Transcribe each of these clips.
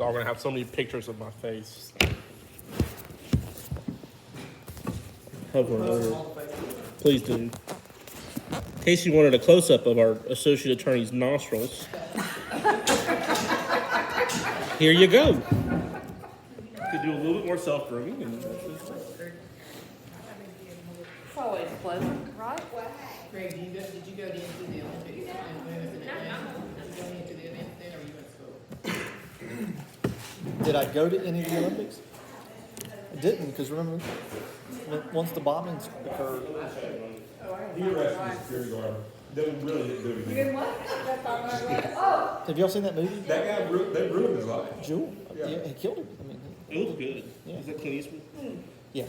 all gonna have so many pictures of my face. Hover over. Please do. In case you wanted a close-up of our associate attorney's nostrils, here you go. You could do a little bit more self-grooming. And It's always pleasant, right? Greg, did you go into the Olympics and women's and Atlanta? Did you go into the events then, or you went to school? Did I go to any of the Olympics? I didn't, because remember, once the bombings occurred, He arrested the security guard. They really didn't do anything. have y'all seen that movie? That guy, they ruined his life. Jewel? Yeah. Yeah, he killed him. I mean, it looks good. Yeah. Is that Clint Eastwood? yeah.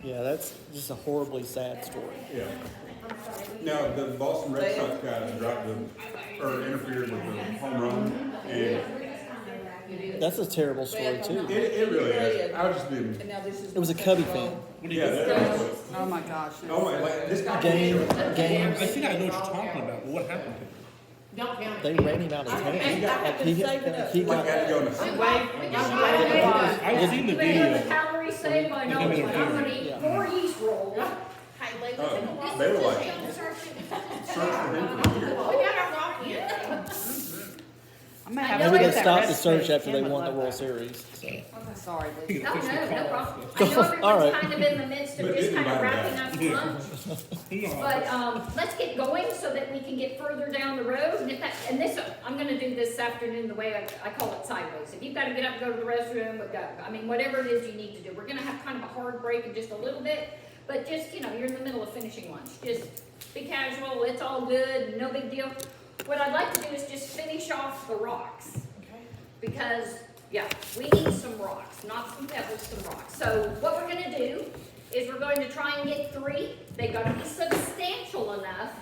Yeah, that's just a horribly sad story. Yeah. Now, the Boston Red Sox guy dropped or interfered with the home run, and That's a terrible story, too. it really is. I was just being, And now this is. It was a Cubby fan. yeah, that was, Oh my gosh. oh my, like, this guy. Games. I think I know what you're talking about, but what happened to him? Don't count They it. ran him out of town. I Like he Like, got, had to go in the. I've seen the You may have video. a calorie saved by knowing I'm gonna eat Yeah. 4 yeast rolls. They were like, search for him for years. I may have to maybe they make that stopped the recipe. search after Kim they would won the love World that. Series. So. Sorry, Lisa. You No, can fix the no call. problem. I know All everyone's right. kind of in the midst of But just didn't kind of invite wrapping him up lunch. But let's get going so that we can get further down the road. And and this, I'm gonna do this afternoon the way I call it sideways. If you've gotta get up and go to the restroom, whatever it is you need to do. We're gonna have kind of a hard break in just a little bit, but just, you're in the middle of finishing lunch. Just be casual, it's all good, no big deal. What I'd like to do is just finish off the rocks. Because, yeah, we need some rocks, not some pebbles, some rocks. So what we're gonna do is we're going to try and get 3. They've got to be substantial enough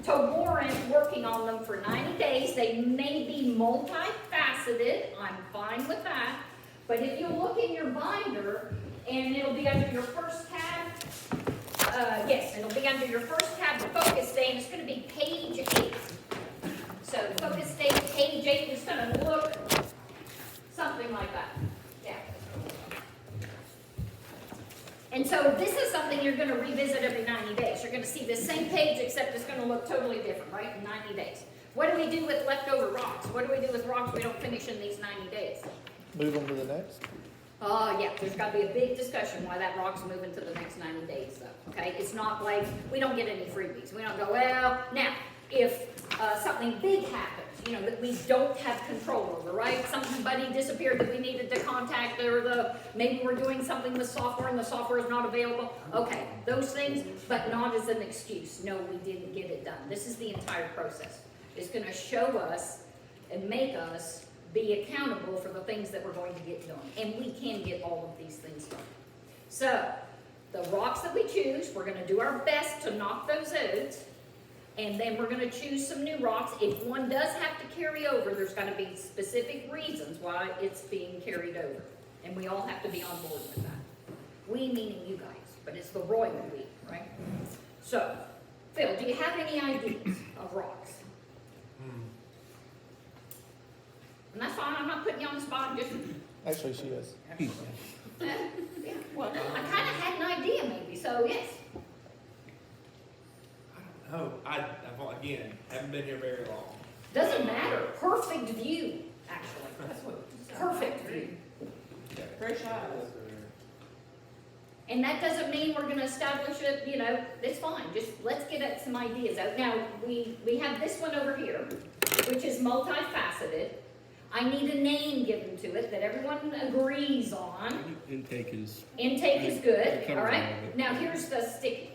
to warrant working on them for 90 days. They may be multifaceted, I'm fine with that. But if you look in your binder, and it'll be under your first tab, yes, it'll be under your first tab, the focus day, and it's gonna be page 8. So focus day, page 8 is gonna look something like that, yeah. And so this is something you're gonna revisit every 90 days. You're gonna see the same page, except it's gonna look totally different, right, in 90 days. What do we do with leftover rocks? What do we do with rocks we don't finish in these 90 days? Move on to the next. Yeah, there's gotta be a big discussion why that rock's moving to the next 90 days, though, okay? It's not like, we don't get any freebies. We don't go, well, now, if something big happens, that we don't have control over, right? Somebody disappeared that we needed to contact, or maybe we're doing something with software and the software is not available. Okay, those things, but not as an excuse. No, we didn't get it done. This is the entire process. It's gonna show us and make us be accountable for the things that we're going to get done. And we can get all of these things done. So, the rocks that we choose, we're gonna do our best to knock those out. And then we're gonna choose some new rocks. If one does have to carry over, there's gonna be specific reasons why it's being carried over. And we all have to be on board with that. We meaning you guys, but it's the royal we, right? So, Phil, do you have any ideas of rocks? And that's fine, I'm not putting you on the spot, just, Actually, she is. yeah. Well, I kinda had an idea maybe, so yes. Oh, I again, haven't been here very long. Doesn't matter, perfect view, actually. Perfect view. Fresh eyes. And that doesn't mean we're gonna establish it, it's fine, just let's get at some ideas out. Now, we have this one over here, which is multifaceted. I need a name given to it that everyone agrees on. Intake is. Intake is good, Covers all right? all of it. Now, here's the sticky,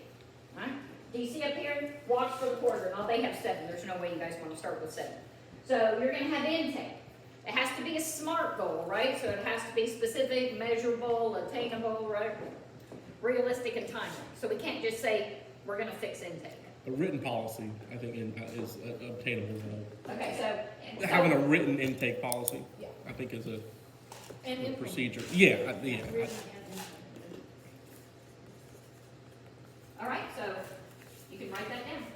all right? Do you see up here? Watch for the quarter. Oh, they have 7. There's no way you guys want to start with 7. So you're gonna have intake. It has to be a SMART goal, right? So it has to be specific, measurable, attainable, right? Realistic and timely. So we can't just say, we're gonna fix intake. A written policy, I think, is obtainable. Okay, so. Having a written intake policy, Yeah. I think, is a And procedure. Yeah. all right, so you can write that down.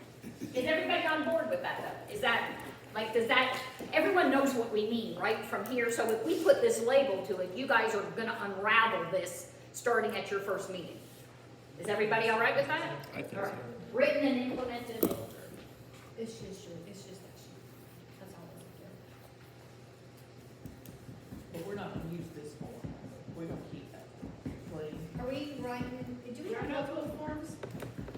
Is everybody on board with that, though? Is that Like, does that, everyone knows what we mean, right, from here, so if we put this label to it, you guys are gonna unravel this starting at your first meeting. Is everybody all right with that? I think All right. so. Written and implemented. It's just that sheet. That's all it's there. But we're not gonna use this form, we're gonna keep that, please. Are we writing, do we have multiple forms?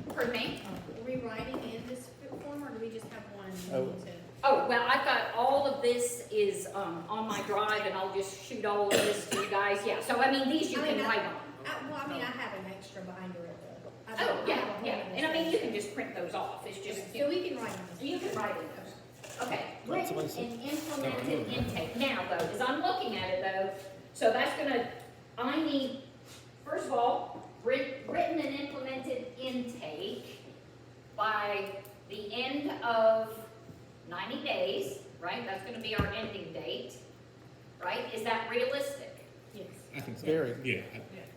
Pardon me? Are we writing in this form, or do we just have one? and Oh. we need to- Oh, well, I've got, all of this is, on my drive, and I'll just shoot all of this to you guys, yeah, so I mean, these you I mean, can I- write on. Well, I mean, I have an extra binder of the. I Oh, don't yeah, have a whole yeah, other and I mean, you section. can just print those off, it's just, So we can write on this. you can write in those. Okay, Right, written somebody and implemented intake. Now though, as I'm looking at it though, so that's gonna, I need, first of all, written and implemented intake by the end of 90 days, right? That's gonna be our ending date, right? Is that realistic? Yes. I think so. Very. Yeah.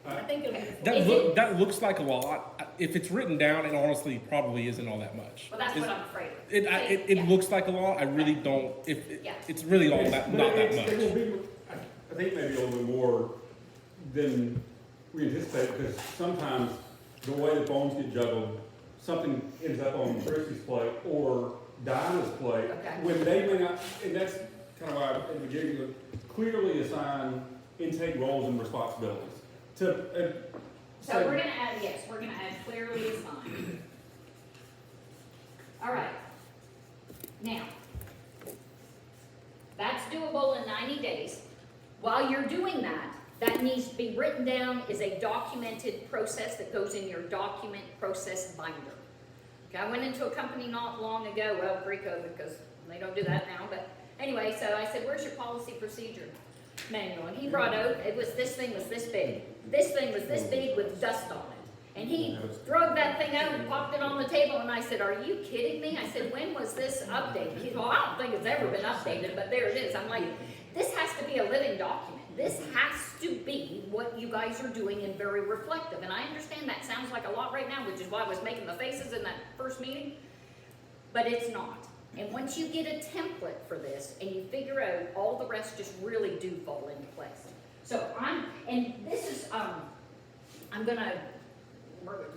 I think it'll be. That looks like a lot. If it's written down, it honestly probably isn't all that much. Well, that's what I'm afraid of. It Yeah. looks like a lot. I really don't. Yeah. It's really all that, But not that it's- It will much. be, I think maybe a little bit more than we anticipate, because sometimes the way the phones get juggled, something ends up on Chrissy's plate or Dinah's plate. Okay. When they may not, and that's kind of why at the beginning, clearly assign intake roles and responsibilities. To, So we're gonna add, yes, we're gonna add clearly assigned. All right. Now, that's doable in 90 days. While you're doing that, that needs to be written down as a documented process that goes in your document process binder. Okay, I went into a company not long ago, well, pre-COVID, because they don't do that now, but anyway, so I said, where's your policy procedure manual? And he brought out, this thing was this big. This thing was this big with dust on it. And he drug that thing out and popped it on the table, and I said, are you kidding me? I said, when was this updated? He said, well, I don't think it's ever been updated, but there it is. I'm like, this has to be a living document. This has to be what you guys are doing and very reflective. And I understand that sounds like a lot right now, which is why I was making the faces in that first meeting, but it's not. And once you get a template for this and you figure out, all the rest just really do fall into place. So and this is,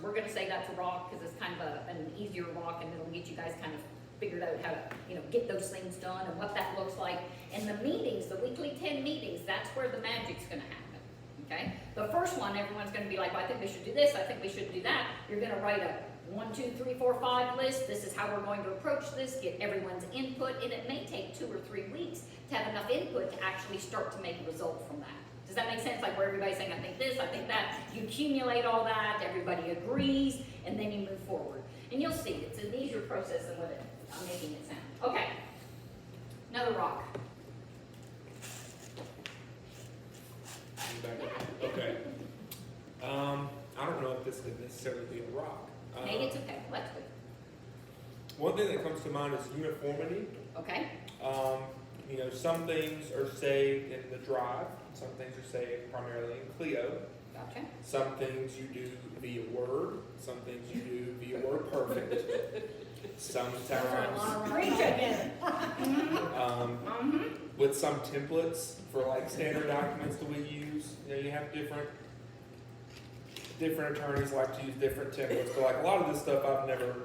we're gonna say that's a rock because it's kind of an easier rock, and it'll get you guys kind of figured out how to, get those things done and what that looks like. And the meetings, the weekly 10 meetings, that's where the magic's gonna happen, okay? The first one, everyone's gonna be like, well, I think we should do this, I think we should do that. You're gonna write a 1, 2, 3, 4, 5 list. This is how we're going to approach this, get everyone's input, and it may take 2 or 3 weeks to have enough input to actually start to make a result from that. Does that make sense? Like where everybody's saying, I think this, I think that. You accumulate all that, everybody agrees, and then you move forward. And you'll see, it's an easier process than what I'm making it sound. Okay, another rock. Okay. I don't know if this could necessarily be a rock. Maybe it's okay, let's go. One thing that comes to mind is uniformity. Okay, Some things are saved in the drive, some things are saved primarily in Clio. gotcha. Some things you do via Word, some things you do via Word Perfect. Sometimes Preach it. with some templates for like standard documents that we use, you have different attorneys like to use different templates. But like a lot of this stuff I've never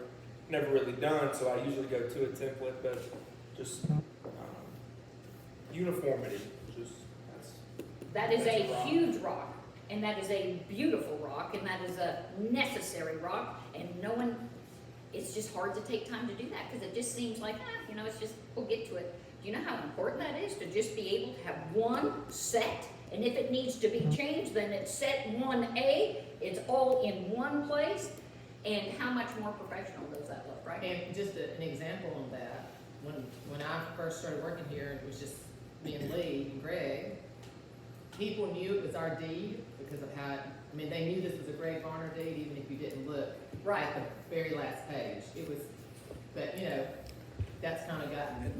really done, so I usually go to a template. But just uniformity, That is that's a rock. huge rock, and that is a beautiful rock, and that is a necessary rock, and no one, it's just hard to take time to do that, because it just seems like, it's just, we'll get to it. Do you know how important that is, to just be able to have one set, and if it needs to be changed, then it's set 1A, it's all in one place, and how much more professional does that look, right? And just an example of that, when I first started working here, it was just me and Lee and Greg. People knew it was our deed because of how, they knew this was a Greg Varner deed, even if you didn't look Right. at the very last page. It was, but that's kind of gotten.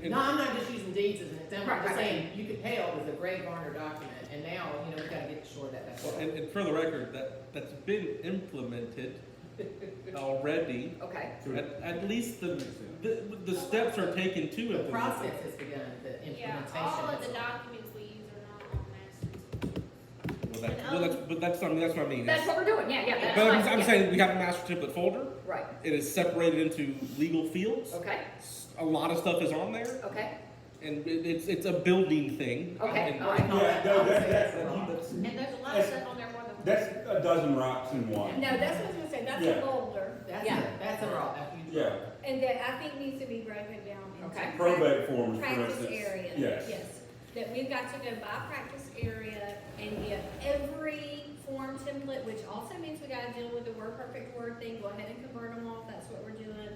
No, I'm not just using deeds as an example. I'm just Right. saying you could tell it was a Greg Varner document, and now we got to get short of that. And for the record, that's been implemented already. Okay, At least the steps are taken to The implement process it. has begun, the Yeah, implementation. all of is- the documents we use are not on master. But that's what I mean. that's what we're doing, yeah, that's But fine, I'm yeah. saying we have a master template folder. Right, It is separated into legal fields. okay, A lot of stuff is on there, okay, and it's a building thing. okay, And- all right. No, Yeah, I would say that- that's that- wrong. And there's a lot of stuff on there more than. That's a dozen rocks in one. No, that's what I was gonna say, that's Yeah. a boulder, That's Yeah. that's a raw, that's huge. Yeah, and that I think needs to be broken down Okay. into probate forms, for practice instance. areas. Yes. That we've got to go by practice area and get every form template, which also means we gotta deal with the word perfect word thing, go ahead and convert them all, if that's what we're doing.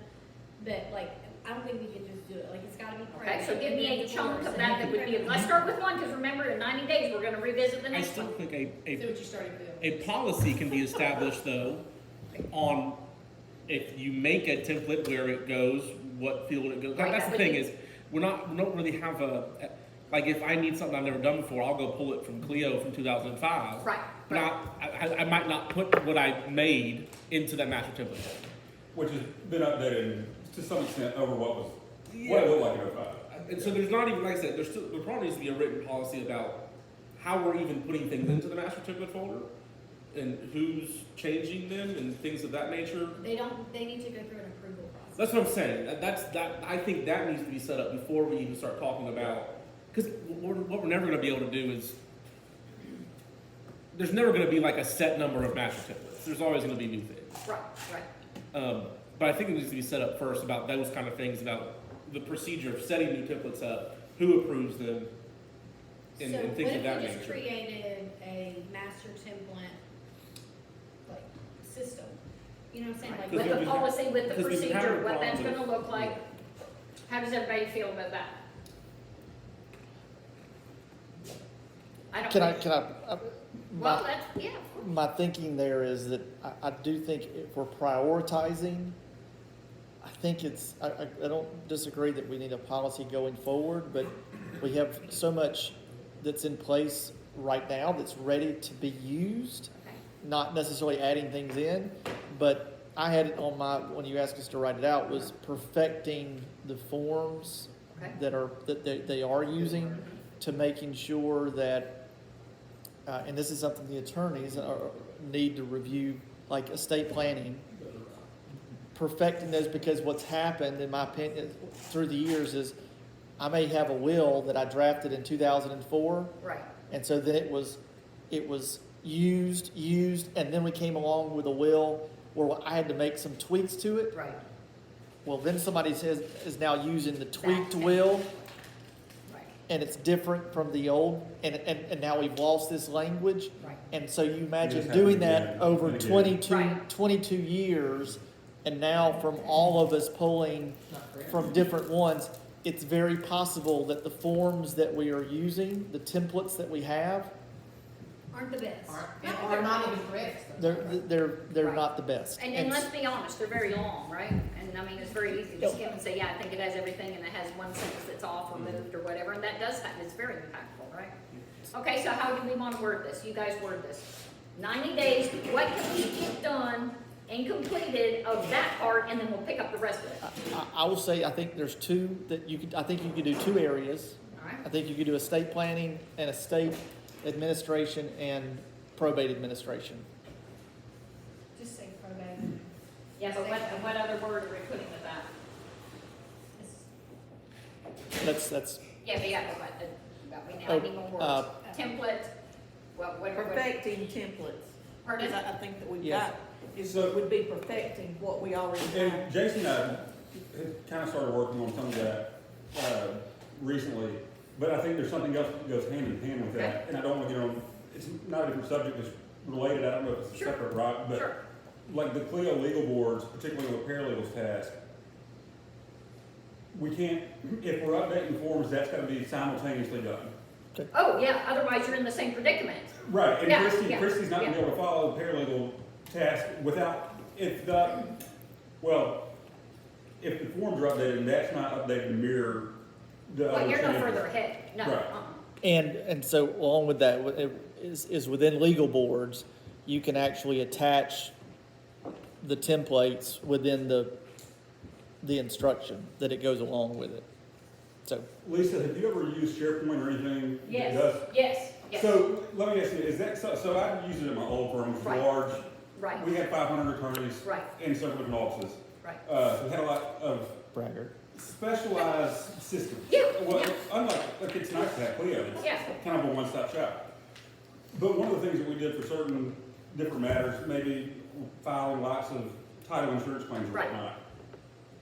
But like, I don't think we can just do it, like, it's gotta be. Okay, so give me a practice chunk words of and that that would be, let's start with one, because remember, in 90 days, we're gonna revisit the I next still one. think See what you started, Bill. a policy can be established though on if you make a template where it goes, what field it goes. Right, That's that the would thing be- is, we don't really have like if I need something I've never done before, I'll go pull it from Clio from 2005. Right, But I might not put what I made into that master template. Which has been updated to some extent over what it looked like in '05. And so there's not even, like I said, there probably needs to be a written policy about how we're even putting things into the master template folder and who's changing them and things of that nature. They need to go through an approval process. That's what I'm saying. I think that needs to be set up before we even start talking about, because what we're never going to be able to do is, there's never going to be like a set number of master templates. There's always going to be new things. right, right. But I think it needs to be set up first about those kind of things, about the procedure of setting new templates up, who approves them, and things of that So what if we just nature. created a master template, like, system? You know what I'm saying, like. Because With the we- policy, with the because we've been having procedure, what that's problems gonna look like. How does everybody feel about that? I don't. Can I, Well, my, that's, yeah, my thinking there is that I do think if we're prioritizing, I think I don't disagree that we need a policy going forward, but we have so much that's in place right now that's ready to be used, okay, not necessarily adding things in, but I had it on my, when you asked us to write it out, was perfecting the forms okay. that they are using, to making sure that, and this is something the attorneys need to review, like estate planning, perfecting those, because what's happened, in my opinion, through the years is I may have a will that I drafted in 2004, Right, and so then it was used, and then we came along with a will where I had to make some tweaks to it. right, Well, then somebody is now using the tweaked That- will, right, and it's different from the old, and now we've lost this language. right. And so you imagine Just doing have it that again over and again. 22 Right. years, and now from all of us pulling Not correct. from different ones, it's very possible that the forms that we are using, the templates that we have, Aren't the best. Are not even correct. they're Right. not the best. And let's be honest, they're very long, right? And I mean, it's very easy to skim and say, yeah, I think it has everything, and it has one sentence that's off or moved or whatever, and that does happen, it's very impactful, right? Okay, so how do we want to word this? You guys word this. 90 days, what can we get done and completed of that part, and then we'll pick up the rest of it. I will say, I think there's two that you could, I think you could do two areas. All right? I think you could do estate planning and estate administration and probate administration. Just say probate. Yeah, but what other word are we putting with that? That's, Yeah, but yeah, but we now need more words. Template, whatever. Perfecting templates. Pardon? Because I think that we've Yes. got, is, So- would be perfecting what we already have. And Jason and I had kind of started working on some of that recently, but I think there's something else that goes hand in hand with that. And I don't want to get on, it's not a different subject, it's related, I don't know if it's a Sure. separate rock, but Sure. like the Clio legal boards, particularly with paralegals task, we can't, if we're updating forms, that's gotta be simultaneously done. Oh, yeah, otherwise you're in the same predicament. Right, and Yeah, Christie, yeah, Christie's not gonna be yeah. able to follow the paralegal task without, if the, well, if the forms are updated and that's not updated to mirror the Well, other you're no changes. further ahead, no. Right. and so along with that, is within legal boards, you can actually attach the templates within the instruction that it goes along with it. So, Lisa, have you ever used SharePoint or anything that Yes, does? yes, yes, So, let me ask you, is that, so I used it in my old firm, which Right. was large. right, We had 500 attorneys right, in several different offices. right. So we had a lot of braggart. specialized systems. Yeah, Well, yeah. unlike, like, it's nice to have Clio, it's Yeah. kind of a one-stop shop. But one of the things that we did for certain different matters, maybe filing lots of title insurance claims or Right. whatnot,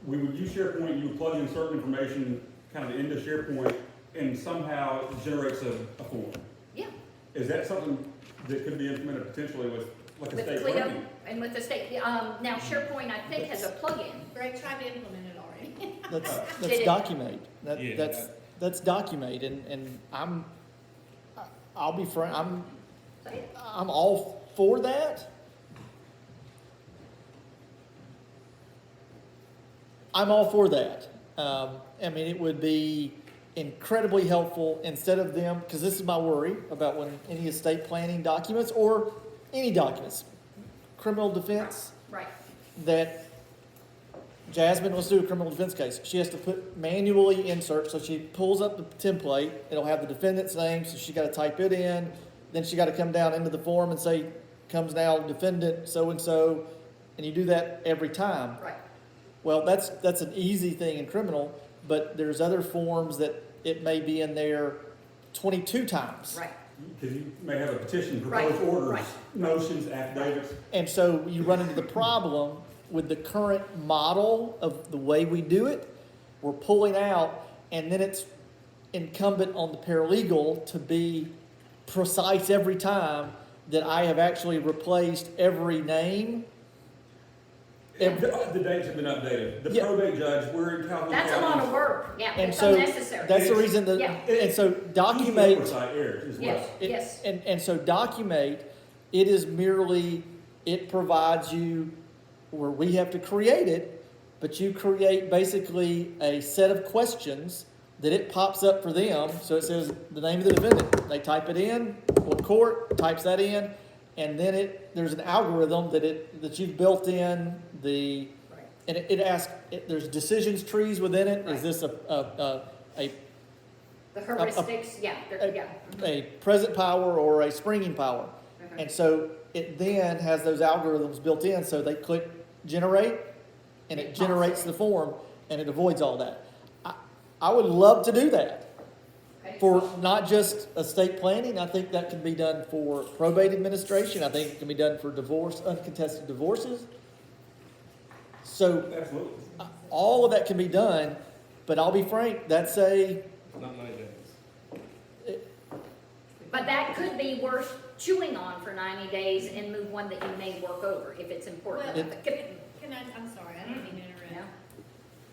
we would use SharePoint, you would plug in certain information kind of into SharePoint, and somehow it generates a form. Yeah. Is that something that could be implemented potentially with, like, a With state Clio planning? and with the state, now SharePoint, I think, has a plugin. Greg tried to implement it already. Let's Did it- document. Yeah. That's document, and I'll be frank, Say it. I'm all for that. I'm all for that. I mean, it would be incredibly helpful instead of them, because this is my worry about when any estate planning documents or any documents, criminal defense, Right, that Jasmine wants to do a criminal defense case. She has to manually insert, so she pulls up the template, it'll have the defendant's name, so she gotta type it in, then she gotta come down into the form and say, comes now defendant so-and-so, and you do that every time. right, Well, that's an easy thing in criminal, but there's other forms that it may be in there 22 times. right. Because you may have a petition, Right, proposed orders, right. motions, affidavits. And so you run into the problem with the current model of the way we do it. We're pulling out, and then it's incumbent on the paralegal to be precise every time that I have actually replaced every name. The dates have been updated. The Yeah. probate judge, we're in Calhoun That's a lot of County. work, yeah, And it's so unnecessary. that's the reason that, Yeah. and so Easy document. oversight errors as well. Yes, It- yes, And so document, it is merely, it provides you, where we have to create it, but you create basically a set of questions that it pops up for them. So it says the name of the defendant. They type it in, or court types that in, and then there's an algorithm that you've built in the, right, and it asks, there's decisions trees within it. Right. Is this a the heuristics, yeah, yeah. a present power or a springing power? Mhm. And so it then has those algorithms built in, so they click generate, and it It generates pops it. the form, and it avoids all that. I would love to do that Okay. for not just estate planning. I think that can be done for probate administration. I think it can be done for divorce, uncontested divorces. So Absolutely. all of that can be done, but I'll be frank, that's Not 90 days. But that could be worth chewing on for 90 days and move one that you may work over if it's important. Well, It- Can I'm sorry, I didn't mean to interrupt. Yeah.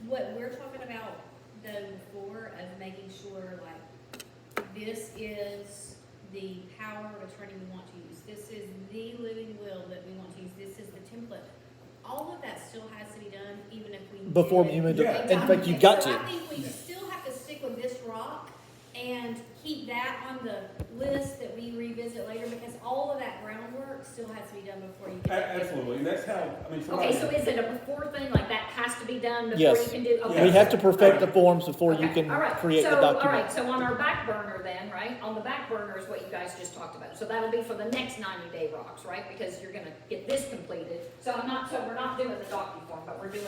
What we're talking about though before of making sure like, this is the power of attorney we want to use, this is the living will that we want to use, this is the template. All of that still has to be done, even if we. before did- you move to, Yeah. in fact, you got So to. I think we still have to stick with this rock and keep that on the list that we revisit later, because all of that groundwork still has to be done before you get. Absolutely, and that's how, I mean, somebody. Okay, so is it a before thing, like that has to be done before you Yes. can do, okay. We have to perfect the forms before you Okay, can all right. create the So, all document. right, so on our back burner then, right, on the back burner is what you guys just talked about. So that'll be for the next 90-day rocks, right? Because you're gonna get this completed. So we're not doing the docu-form, but we're doing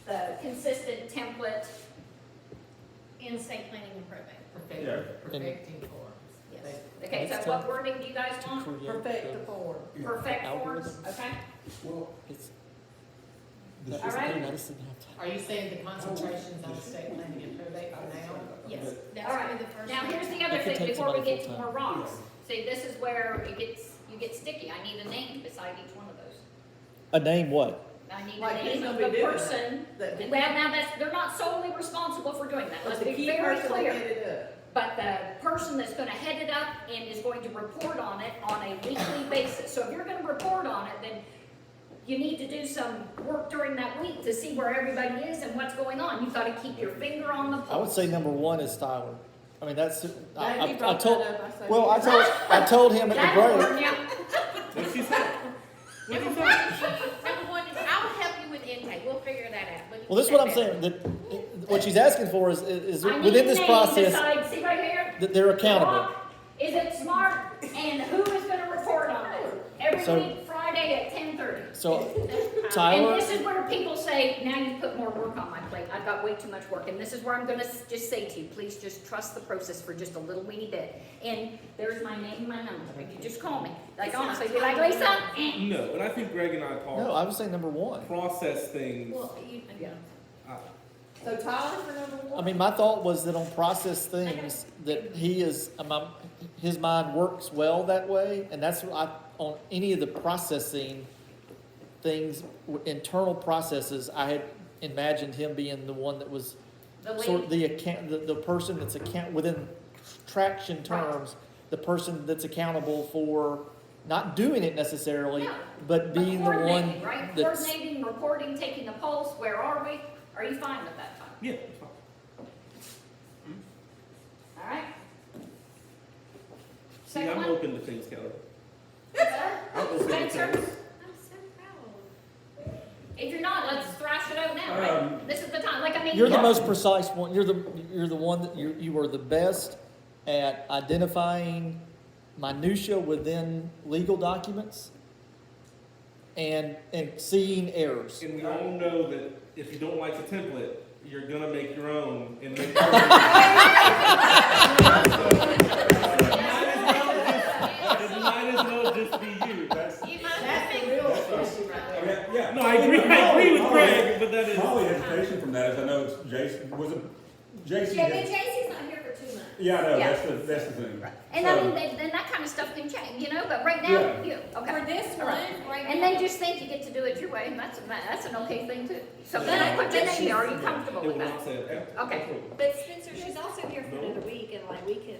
the consistent template. In estate planning and probate. Yeah. Perfecting forms. Yes. Okay, so what wording do you guys want? Perfect the form. Perfect forms, Algorithms. okay? It's- All it's right. clean, I just didn't have time. Are you saying the concentrations on estate planning and probate for now? Yes, that's All gonna right. be the first. Now, one. here's the It other could thing, take before we somebody get to full-time. more rocks. See, this is where it gets sticky. I need a name beside each one of those. A name what? I need Like a who's name of gonna the be doing person. that? Well, now they're not solely responsible for doing that. Let's But the be key very person will clear. get it But the person that's gonna head it up and is going to report on it on a weekly basis. So if you're gonna report on it, then you need to do some work during that week to see where everybody is and what's going on. You've gotta keep your finger on the pulse. I would say number one is Tyler. I mean, that's, Now, if he I brought told, that up, I say, well, I told him at That the will break. work out. What'd she say? What'd you say? Number one Well, this is what I'm saying, that, what she's asking for is I need within this names process, decide, see right here? that they're accountable. Rock, is it smart, and who is gonna report on it? Every So- week, Friday at 10:30. So, And Tyler, this is where people say, now you put more work on my plate, I've got way too much work, and this is where I'm gonna just say to you, please just trust the process for just a little weeny bit. And there's my name and my number, you can just call me, like honestly, be like, Lisa, No, and I think Greg and I talked. no, I was saying number one. Process things. Well, you, yeah. So Tyler for number I one? mean, my thought was that on process things, that he is, his mind works well that way, and that's what on any of the processing things, internal processes, I had imagined him being the one that was the sort of lead. the person that's within traction terms, the person that's accountable for not doing it necessarily, No, but being the one coordinating, right? that's. Coordinating, reporting, taking a pulse, where are we? Are you fine with that, Tom? Yeah, it's fine. All right? See, Second I'm one? open to things, Kelly. I'm open to Spencer? things. I'm so proud. If you're not, let's thrash it out now, right? This is the time, like, I mean. You're the yeah. most precise one. You're the one that you are the best at identifying minutia within legal documents and seeing errors. And we all know that if you don't like the template, you're gonna make your own and make. It might as well just be you. That's, That's the real issue right there. yeah. No, I agree with Greg, but that is. My only hesitation from that is I know it's Jason, was it Jason? Yeah, but JC's not here for 2 months. Yeah, I know, Yeah. that's the thing. And I mean, then that kind of stuff can change, you know, but right now, Yeah. you, For okay. this All one, right. right And now. then just think you get to do it your way, and that's an okay thing too. So then I put your name here, are you comfortable It with will that? not say it. Okay. But Spencer, she's also here for another week, and like we can,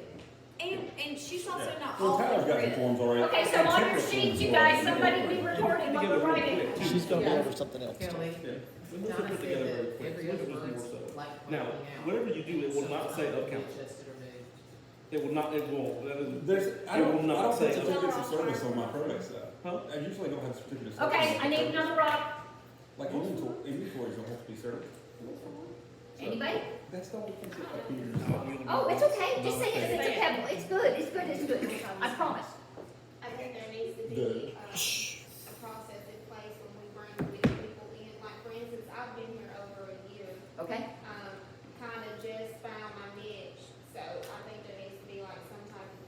and she's also not Well, all Tyler's the got the grid. forms already. Okay, so on your sheets, you guys, somebody be recording what we're writing. She's gonna go over something else. Kelly, Yeah. We'll Donna put said together very that quick. every We'll other do more word's so. like Now, pointing out. whatever you do, it will not say of council. Adjusted or moved. It will not, it won't, that is. There's, I It will don't not put say. certificates of service on my permit stuff. Huh? I usually don't have certificates of service. Okay, I need another rock. Like inventories don't have to be serviced. Anybody? That's the only thing that Oh, it's okay, just say it, it's a pebble, it's good, it's good, it's good, I promise. I think there needs to Good. be, a process in place when we bring new people in, like, for instance, I've been here over a year, Okay? kind of just found my niche, so I think there needs to be like some type of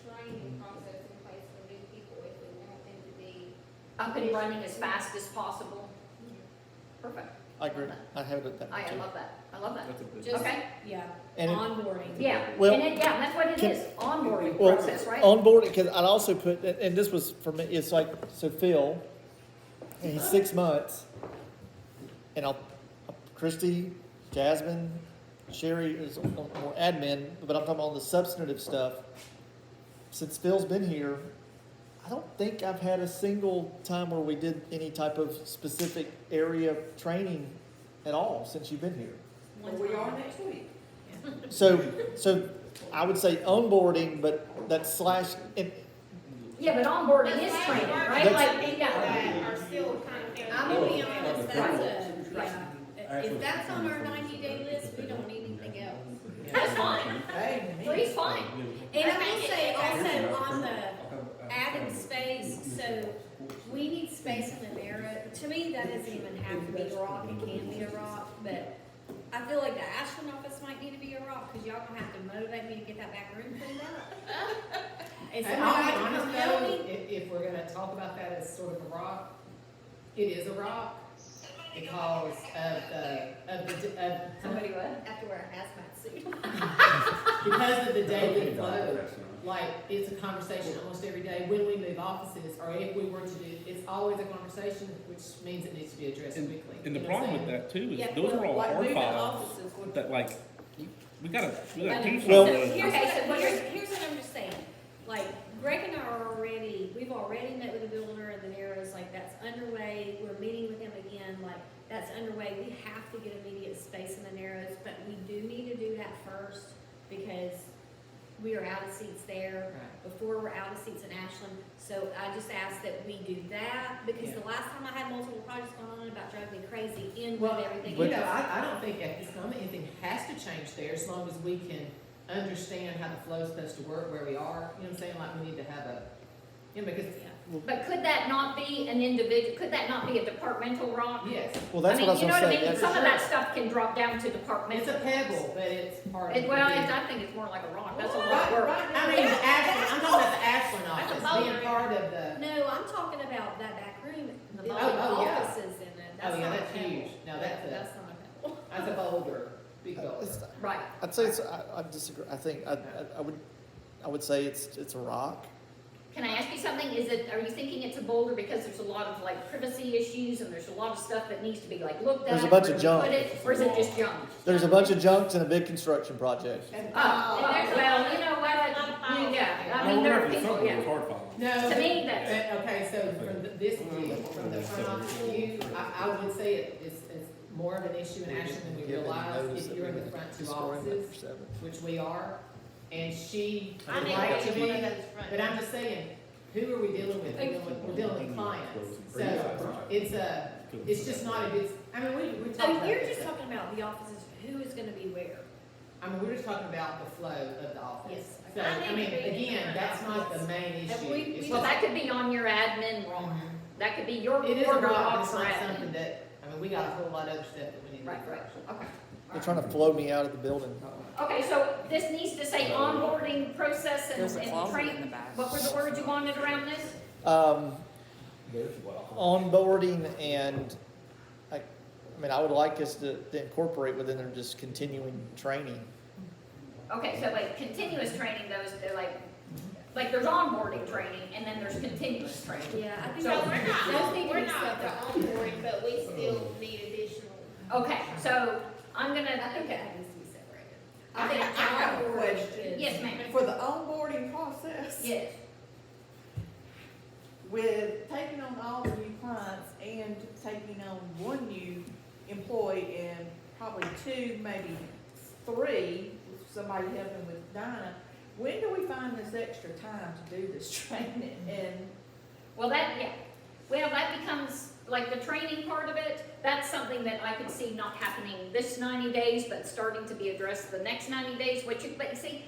training process in place for new people if we want them to be. Up and running as fast as possible. Perfect. I agree. I have it that way I too. love that, I love that. That's a good. Just, Okay. yeah, And it- onboarding. Yeah, Well, and yeah, that's what it can- is, onboarding Well, process, right? on board, because I'd also put, and this was for me, it's like, so Phil, and he's 6 months, and Christy, Jasmine, Sherry is on more admin, but I'm talking about on the substantive stuff. Since Phil's been here, I don't think I've had a single time where we did any type of specific area training at all since you've been here. Well, we are next week. So I would say onboarding, but that slash, and Yeah, but onboarding is training, right? That's- Like, yeah, That are still kind of. I'm gonna be honest, that's a, Right. yeah, if that's on our 90-day list, we don't need anything else. that's fine, Hey, me. three's fine. And I will say also on the added space, so we need space in the narrow. To me, that doesn't even have to be rock, it can be a rock, but I feel like the Ashland office might need to be a rock, cause y'all gonna have to motivate me to get that back room cleaned up. It's And not I'll be like honest I'm though, helping. if we're gonna talk about that as sort of a rock, it is a rock because Somebody what? Have to wear a hazmat suit. because of the daily flow. Like, it's a conversation almost every day when we move offices, or if we were to do, it's always a conversation, which means it needs to be addressed And, quickly. and the You know what I'm problem with saying? that too is Yeah, those are all Like, hard moving files offices would. that like, we gotta do Well- So something. here's Okay, what, so what here's what I'm just saying, like, Greg and I are already, we've already met with the builder and the Narrows, like, that's underway, we're meeting with him again, like, that's underway, we have to get immediate space in the Narrows, but we do need to do that first, because we are out of seats there. Right. Before we're out of seats in Ashland, so I just ask that we do that, because the last time I had multiple projects going on, it about drove me crazy in with Well, everything. you know, I don't think at this moment anything has to change there, as long as we can understand how the flow's supposed to work where we are. You know what I'm saying? Like, we need to have a, you know, because, Yeah. But could that not be an individual, could that not be a departmental rock? yes, Well, that's what I was you know gonna what I say. mean? That's- Some of that stuff can drop down to it's departmental. a pebble, but it's part of the. Well, big- I think it's more like a rock, that's a lot Right, of work. right. I mean, the Ashland, I'm talking about the Ashland That's a office, being boulder. part of the, No, I'm talking about that back room, the Oh, oh, yeah. offices in it. Oh, yeah, not a that's pebble. huge. No, that's a- That's not a pebble. that's a boulder, big boulder. It's- Right. I'd say I disagree. I think, I would say it's a rock. Can I ask you something? Are you thinking it's a boulder because there's a lot of like privacy issues and there's a lot of stuff that needs to be like looked at? There's a bunch where of do we junk. put it, or is it just junk? There's a bunch of junks and a big construction project. Well, you know what, yeah, I mean, there are people, yeah. It's hard following. No. To me, that's- Okay, so from this view, from the front office view, I would say it's more of an issue in Ashland than we Give any realize notice if that you're in we the front two destroy them offices, after 7. which we are, and she I would think like that's to one of be, those front. but I'm just saying, who are we dealing with? We're dealing with clients, so it's just not a good, I mean, we talked So about you're this. just talking about the offices, who is gonna be where? I mean, we're just talking about the flow of the office. Yes. So, I I mean, think we- again, that's not the main And issue. we- It's Well, just- that could be on your admin rock. Mhm. That could be your It is a order rock, but rock it's for not admin. something that, I mean, we got a whole lot of other stuff that we need to do. Right, right, okay. They're trying to flow me out of the building. Okay, so this needs to say onboarding process There's a and closet in the train. back. What were the words you wanted around this? Onboarding and, I mean, I would like us to incorporate within there just continuing training. Okay, so like continuous training, they're like there's onboarding training and then there's continuous training. Yeah, I think So that's, We're those need not, to we're be not the separate. onboarding, but we still need additional. Okay, so I'm I gonna, think that needs to be separated. I have a our question. yes, ma'am, For the onboarding process, yes. with taking on all the new clients and taking on one new employee and probably two, maybe three, with somebody helping with Dinah, when do we find this extra time to do this training? And Well, that becomes, like the training part of it, that's something that I could see not happening this 90 days, but starting to be addressed the next 90 days, but you see,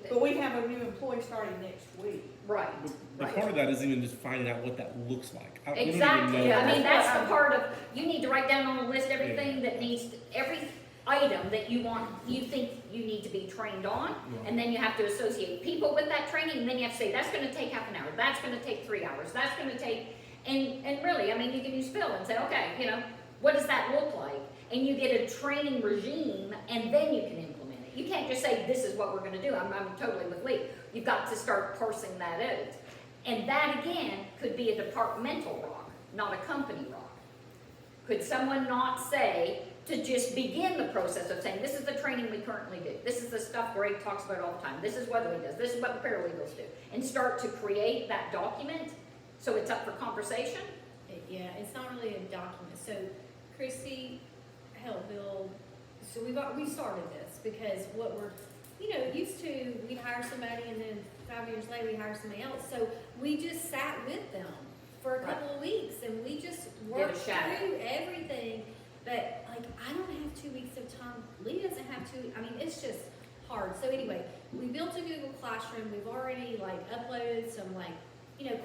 but we have a new employee starting next week. right, But right. part of that is even just finding out what that looks like. We don't even Exactly, know. I mean, That's that's what the part of, you need to write down on the list everything that needs, every item that you want, you think you need to be trained on, Yeah. and then you have to associate people with that training, and then you have to say, that's gonna take half an hour, that's gonna take 3 hours, that's gonna take, and really, I mean, you can use Phil and say, okay, you know, what does that look like? And you get a training regime, and then you can implement it. You can't just say, this is what we're gonna do, I'm totally with Lee. You've got to start parsing that out. And that, again, could be a departmental rock, not a company rock. Could someone not say, to just begin the process of saying, this is the training we currently do, this is the stuff Greg talks about all the time, this is what Lee does, this is what the paralegals do, and start to create that document, so it's up for conversation? Yeah, it's not really a document, so Chrissy helped build, so we started this, because what we're, used to, we'd hire somebody and then 5 years later, we hire somebody else, so we just sat with them for a couple of weeks, and we just worked shadow. through everything, but like, I don't have 2 weeks of time, Lee doesn't have it's just hard, so anyway, we built a Google Classroom, we've already like uploaded some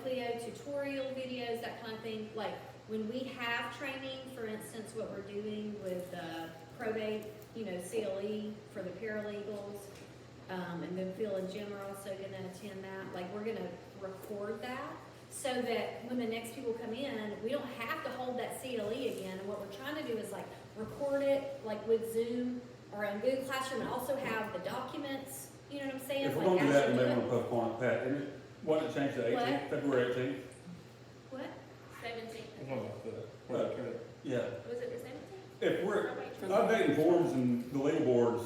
Clio tutorial videos, that kind of thing, like, when we have training, for instance, what we're doing with probate, CLE for the paralegals, and then Phil and Jim are also gonna attend that, like, we're gonna record that, so that when the next people come in, we don't have to hold that CLE again, and what we're trying to do is like, record it, like with Zoom, or in Google Classroom, and also have the documents, you know what I'm saying? If we're Like, gonna do that, as we you're may doing- wanna postpone it, Pat, and what it changed to What? 18th, February 18th? What? 17th. What about the- Yeah, Was it the 17th? if we're updating forms and the legal boards,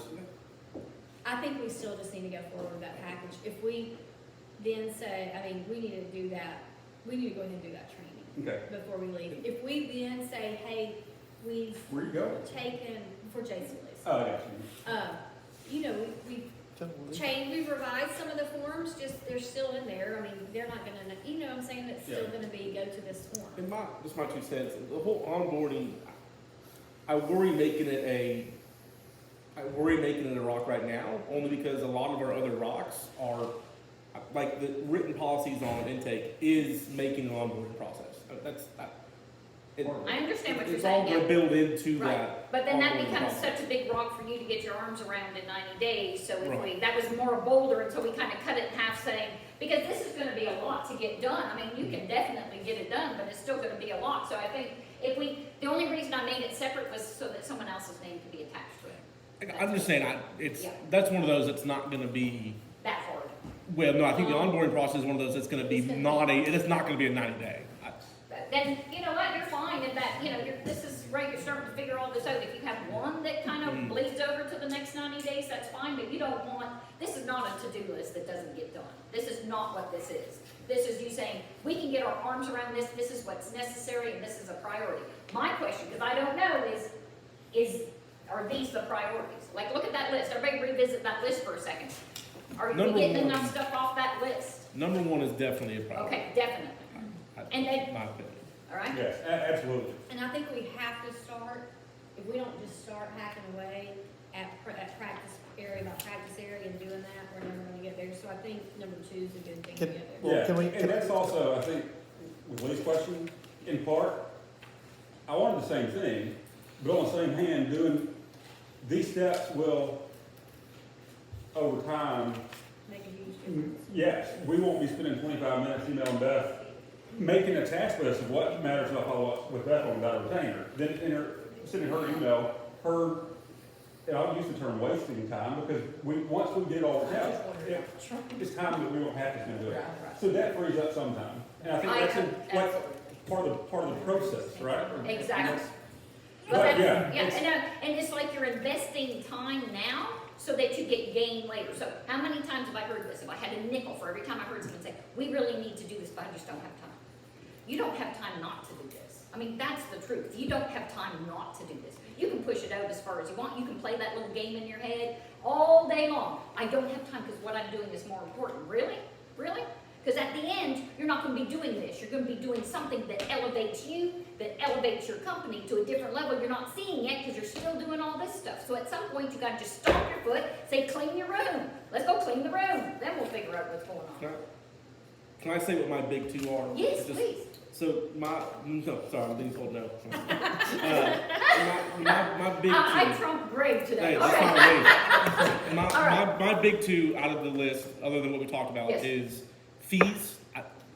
I think we still just need to go forward with that package. If we then say, we need to do that, we need to go ahead and do that training okay, before we leave. If we then say, hey, we've where you go? taken, for Jason Lee's, Oh, I got you. we changed, we've revised some of the forms, just, they're still in there, I mean, they're not gonna, you know what I'm saying, it's still Yeah. gonna be, go to this form. In my, just my 2 cents, the whole onboarding, I worry making it a rock right now, only because a lot of our other rocks are, like the written policies on intake is making an onboarding process. I understand what you're It's all saying, yeah. built into Right, that. but then that onboarding becomes process. such a big rock for you to get your arms around in 90 days, so if Right. that was more a boulder, and so we kind of cut it in half saying, because this is gonna be a lot to get done, I mean, you can definitely get it done, but it's still gonna be a lot, so I think the only reason I made it separate was so that someone else's name could be attached to it. I'm just saying, Yeah. that's one of those that's not gonna be, That hard. well, no, I think the onboarding process is one of those that's gonna be it is not gonna be a 90-day. But then, you know what, you're fine if that, you know, this is right, you're starting to figure all this out. If you have one that kind of bleeds over to the next 90 days, that's fine, but you don't want, this is not a to-do list that doesn't get done. This is not what this is. This is you saying, we can get our arms around this, this is what's necessary, and this is a priority. My question, because I don't know, are these the priorities? Like, look at that list, everybody revisit that list for a second. Are we Number getting one. enough stuff off that list? Number 1 is definitely a priority. Okay, definitely, And then- my opinion. all right? Yes, absolutely. And I think we have to start, if we don't just start hacking away at practice area by practice area and doing that, we're never gonna get there. So I think number 2 is a good thing to Can- get there. Well, Yeah, can we- and that's also, I think, with Lee's question, in part, I wanted the same thing, but on the same hand, doing, these steps will, over time, Make a huge difference. yes, we won't be spending 25 minutes emailing Beth, making a task list of what matters to follow up with Beth on that retainer. Then in her, sending her email, and I'll use the term wasting time, because once we get all the out, it's time that we won't have to do it. So that frees up some time. And I think that's like part of the process, right? Exactly. But Well, yeah, and it's like you're investing time now so that you get gain later. So how many times have I heard this? If I had a nickel for every time I heard someone say, we really need to do this, but I just don't have time. You don't have time not to do this. I mean, that's the truth. You don't have time not to do this. You can push it out as far as you want. You can play that little game in your head all day long. I don't have time because what I'm doing is more important. Really? Really? Because at the end, you're not going to be doing this. You're going to be doing something that elevates you, that elevates your company to a different level. You're not seeing it because you're still doing all this stuff. So at some point, you got to just stop your foot, say, clean your room. Let's go clean the room. Then we'll figure out what's going on. Can I say what my big 2 are? Yes, Just- please. So no, sorry, I'm being told no. My big 2. I trumped Greg today. Hey, All that's right. not me. All right. My big 2 out of the list, other than what we talked about, Yes. is fees.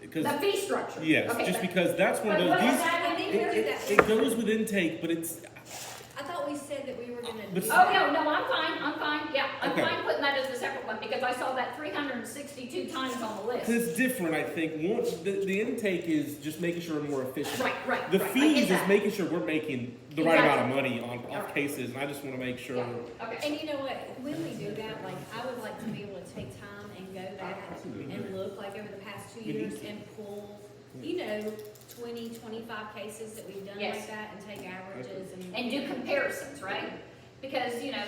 Because The fee structure. yes, Okay, just but- because that's one of but those. what These, does that I think mean? we did that. it goes with intake, but it's I thought we said that we were gonna But- do Oh, that. no, I'm fine, yeah, I'm Okay. fine putting that as a separate one, because I saw that 362 times on the list. because it's different. I think once the intake is just making sure we're more efficient. Right. The right, I fees get is that. making sure we're making the right amount of Exactly. money on off Alright. cases, and I just want to make sure. Yeah, okay. And you know what, when we do that, like, I would like to be able to take time and go back and look, like, over the past 2 We need years to. and pull, you know, 20, 25 cases that we've done Yes. like that and take averages and. And do comparisons, right? Because, you know,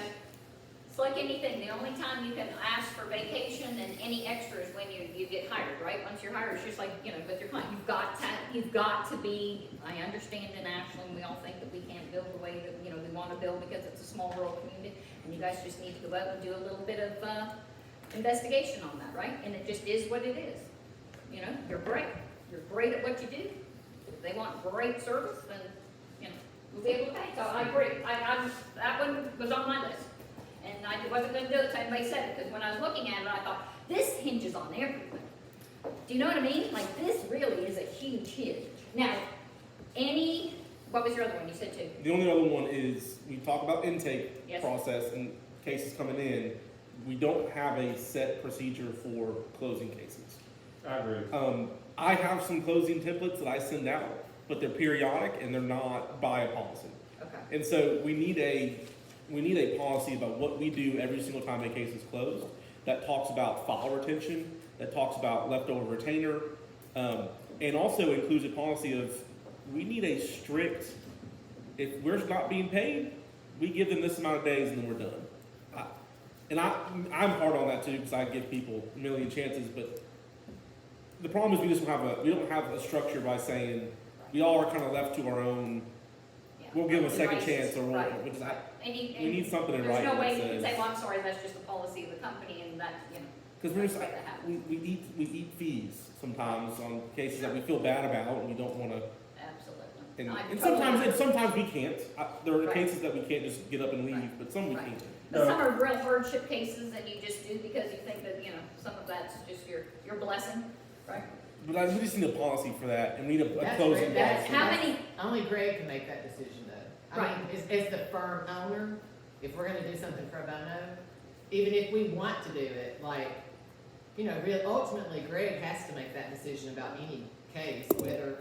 it's like anything, the only time you can ask for vacation and any extras when you get hired, right? Once you're hired, it's just like, you know, with your client, you've got to be, I understand in Ashland, we all think that we can't build the way that, you know, we want to build because it's a small rural community, and you guys just need to go out and do a little bit of, investigation on that, right? And it just is what it is. You know, you're great at what you do. If they want great service, then, you know, we'll be able to pay. So I agree. That one was on my list. And I wasn't gonna do it till anybody said it, because when I was looking at it, I thought, this hinges on everything. Do you know what I mean? Like, this really is a huge hinge. Now, what was your other one? You said 2. The only other one is we talk about intake Yes. process and cases coming in. We don't have a set procedure for closing cases. I agree. I have some closing templates that I send out, but they're periodic and they're not by a policy. Okay. And so we need a policy about what we do every single time a case is closed that talks about file retention, that talks about leftover retainer, and also includes a policy of we need a strict, if we're not being paid, we give them this amount of days and then we're done. and I'm hard on that too, because I give people a million chances, but the problem is we don't have a structure by saying, we all are kind of left to our own, Yeah. we'll give a second Right. chance, or we'll, Right. which is, And we need something in writing there's no way that you can says- say, well, I'm sorry, that's just the policy of the company, and that, you know. because we're that's just, the way that happens. we eat fees sometimes on cases that we feel bad about, and we don't wanna, Absolutely. and, I and totally- sometimes we can't. There are Right. cases that we can't just get up and leave, Right. but some we Right. can. But some are real hardship cases that you just do because you think that, you know, some of that's just your blessing, right? But we just need a policy for that, and we need a That's closing great. That's- policy. How many, Only Greg can make that decision though. I mean, as the firm owner, if we're gonna do something pro bono, even if we want to do it, like, you know, ultimately Greg has to make that decision about any case, whether,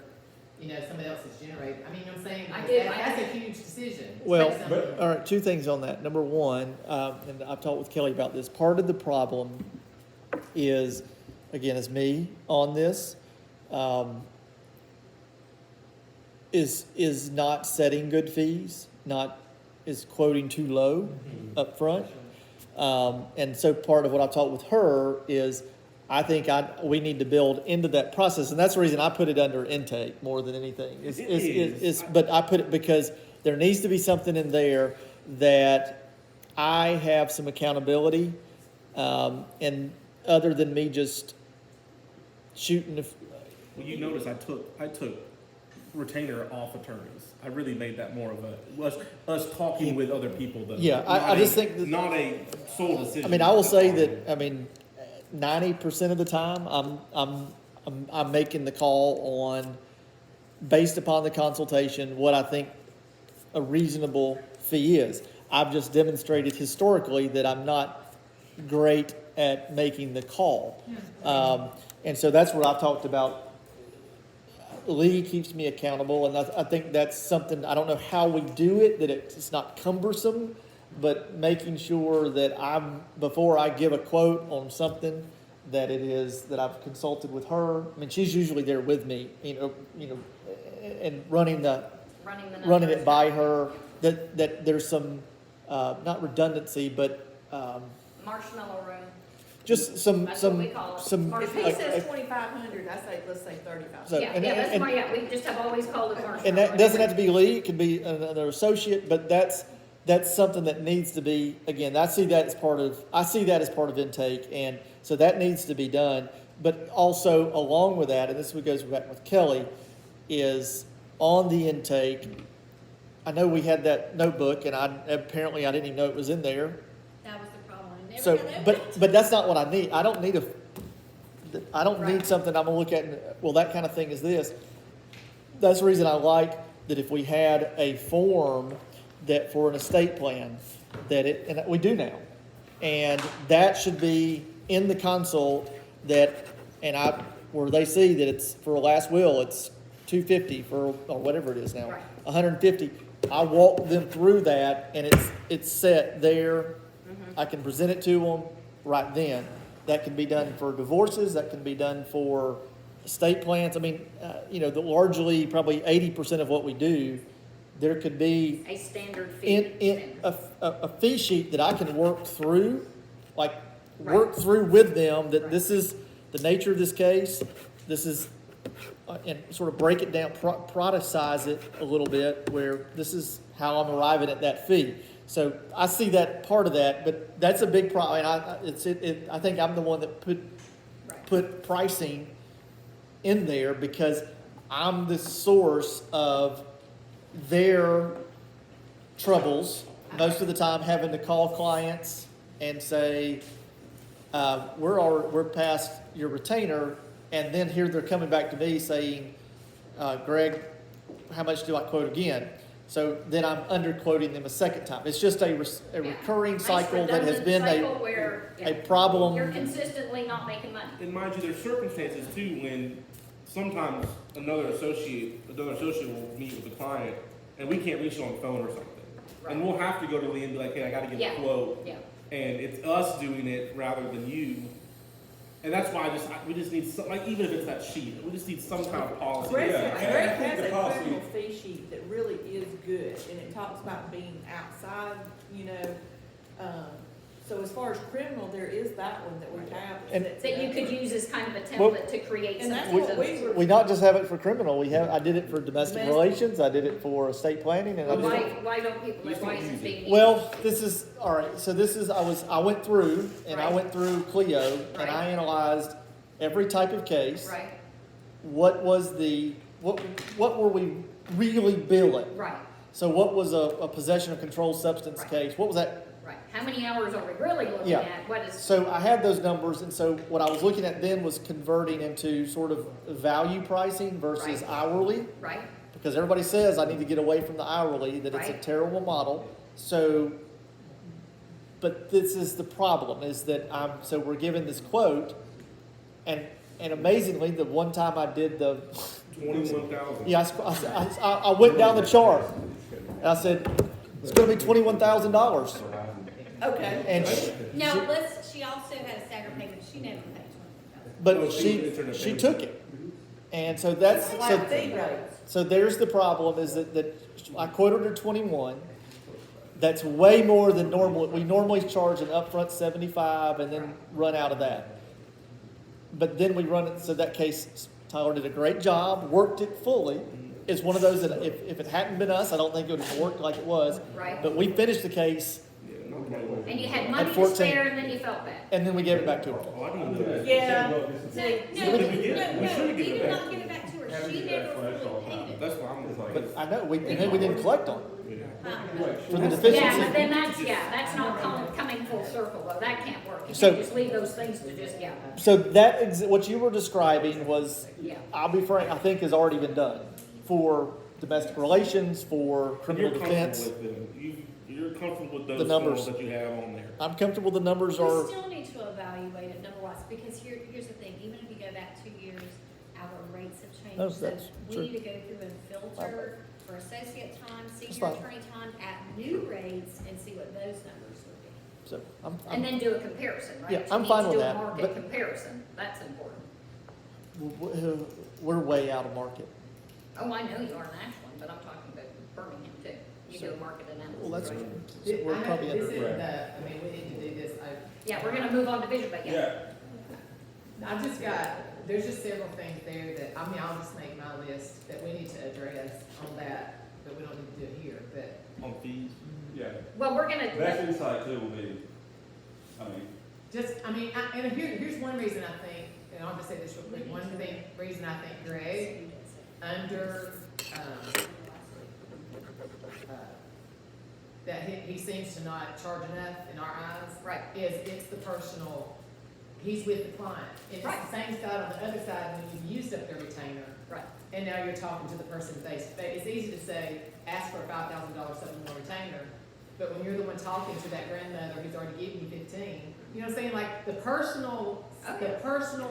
you know, somebody else is generating. I mean, you know what I'm saying? I do. That's a huge decision. to Well, take something- all right, two things on that. Number one, and I've talked with Kelly about this, part of the problem is, again, it's me on this, is not setting good fees, is quoting too low up front. And so part of what I've talked with her is, I think we need to build into that process, and that's the reason I put it under intake more than anything. It is. But I put it because there needs to be something in there that I have some accountability, and other than me just shooting. Well, you notice I took retainer off attorneys. I really made that more of us talking with other people though. Yeah, I just think that- not a sole decision. I mean, I will say that, 90% of the time, I'm making the call on, based upon the consultation, what I think a reasonable fee is. I've just demonstrated historically that I'm not great at making the call. And so that's what I've talked about. Lee keeps me accountable, and I think that's something, I don't know how we do it, that it's not cumbersome, but making sure that before I give a quote on something, that it is, that I've consulted with her. I mean, she's usually there with me, and running it by her, that there's some, not redundancy, but, marshmallow room, just That's what we call it. some. If he says 2,500, I say, let's say 35. So- yeah, and- yeah, that's and- why, yeah, we just have always called it marshmallow. And that doesn't have to be Lee, it could be another associate, but that's something that needs to be, again, I see that as part of intake, and so that needs to be done. But also along with that, and this goes back with Kelly, is on the intake, I know we had that notebook, and apparently I didn't even know it was in there. That was the problem. I never So, got it. but that's not what I need. I don't need Right. something I'm gonna look at and, well, that kind of thing is this. That's the reason I like that if we had a form that for an estate plan, and we do now. And that should be in the consult where they see that it's for a last will, it's $250 or whatever it is now, Right. $150. I walk them through that, and it's set there. I can present it to them right then. That can be done for divorces, that can be done for estate plans. I mean, largely, probably 80% of what we do, there could be A standard fee. in a fee sheet that I can work through, work Right. through with them, that Right. this is the nature of this case, this is, and sort of break it down, productize it a little bit, where this is how I'm arriving at that fee. So I see that part of that, but that's a big problem. I think I'm the one that put pricing in there because I'm the source of their troubles, most of the time having to call clients and say, we're past your retainer, and then here they're coming back to me saying, Greg, how much do I quote again? So then I'm underquoting them a second time. It's just a recurring Nice cycle that has redundant been cycle where, a yeah, problem. you're consistently not making money. And mind you, there's circumstances too when sometimes another associate will meet with the client and we can't reach them on the phone or something. And we'll have to go to Lee and be like, hey, I gotta give Yeah. a quote. Yeah. And it's us doing it rather than you. And that's why we just need some, even if it's that sheet, we just need some kind of policy. Greg Yeah, and I Greg think has the a policy- criminal fee sheet that really is good, and it talks about being outside, So as far as criminal, there is that one that we have. And- That you could use as kind of a Well- template to create And that's something. what we were. We not just have it for criminal, I did it for domestic Domestic. relations, I did it for estate planning, and I did it. Why don't people, You still why is use it it. being used? Well, this is, all right, so this is, I went through, and I Right. went through Clio, and I Right. analyzed every type of case. Right, What was what were we really billing? right, So what was a possession of controlled substance Right. case? What was that? right. How many hours are we really looking Yeah. at? What is, So I had those numbers, and so what I was looking at then was converting into sort of value pricing versus Right. hourly. right, Because everybody says I need to get away from the hourly, that it's a Right. terrible model. So, but this is the problem, is that so we're given this quote, and amazingly, the one time I did the, 21,000. yeah, I went down the chart, and I said, it's gonna be $21,000. Okay. And Now, she also had a stagger payment, she never paid $20,000. but Oh, she took it. And so that's, Flat fee rate. so there's the problem, is that I quoted her 21. That's way more than normal. We normally charge an upfront 75 and then run out of that. But then we run it, so that case, Tyler did a great job, worked it fully. It's one of those that if it hadn't been us, I don't think it would have worked like it was. right. But we finished the case, And you had money to 14. spare and then you felt bad. and then we gave it back to her. Oh, I didn't know that. Yeah. No, So what did we get? We no, should've you given it did back. not give it back to her, Haven't she given never that flash all fully the paid time. it. That's why I'm like. But I know, and then we didn't collect on it Huh? for the Yeah, deficiency. but then that's not coming full circle though. That can't work. You So- can't just leave those things to just, yeah, So what you were describing was, yeah. I'll be frank, I think has already been done for domestic relations, for criminal You're defense. comfortable with them. You're comfortable with The those numbers. forms that you have on there. I'm comfortable the numbers We are, still need to evaluate it number wise, because here's the thing, even if you go back 2 years, our rates have Oh, changed. So that's we true. need to go through and filter for associate time, senior fine. attorney time at new rates and see what those numbers would be. so And then do a comparison, right? Yeah, You I'm need fine to with do a that, market but- comparison. That's important. we're way out of market. Oh, I know you are in Ashland, but I'm talking about Birmingham too. You do a market analysis. Well, that's, right? so we're probably This under. isn't the, I mean, we need to do this, Yeah, we're gonna move on to vision, but yeah. I've just got, there's just several things there that, I mean, I'll just make my list that we need to address on that, but we don't need to do it here, but. On fees. Yeah, Well, we're gonna, that's insight too will be, I mean, Just, I mean, and here's one reason I think, and I'll just say this real quick, reason I think Greg that he seems to not charge enough in our eyes. Right. Is it's the personal, he's with the client. It's Right. the same side on the other side when you've used up their retainer. right, And now you're talking to the person face to face. It's easy to say, ask for a $5,000 supplemental retainer, but when you're the one talking to that grandmother who's already given you 15, you know what I'm saying? Like the personal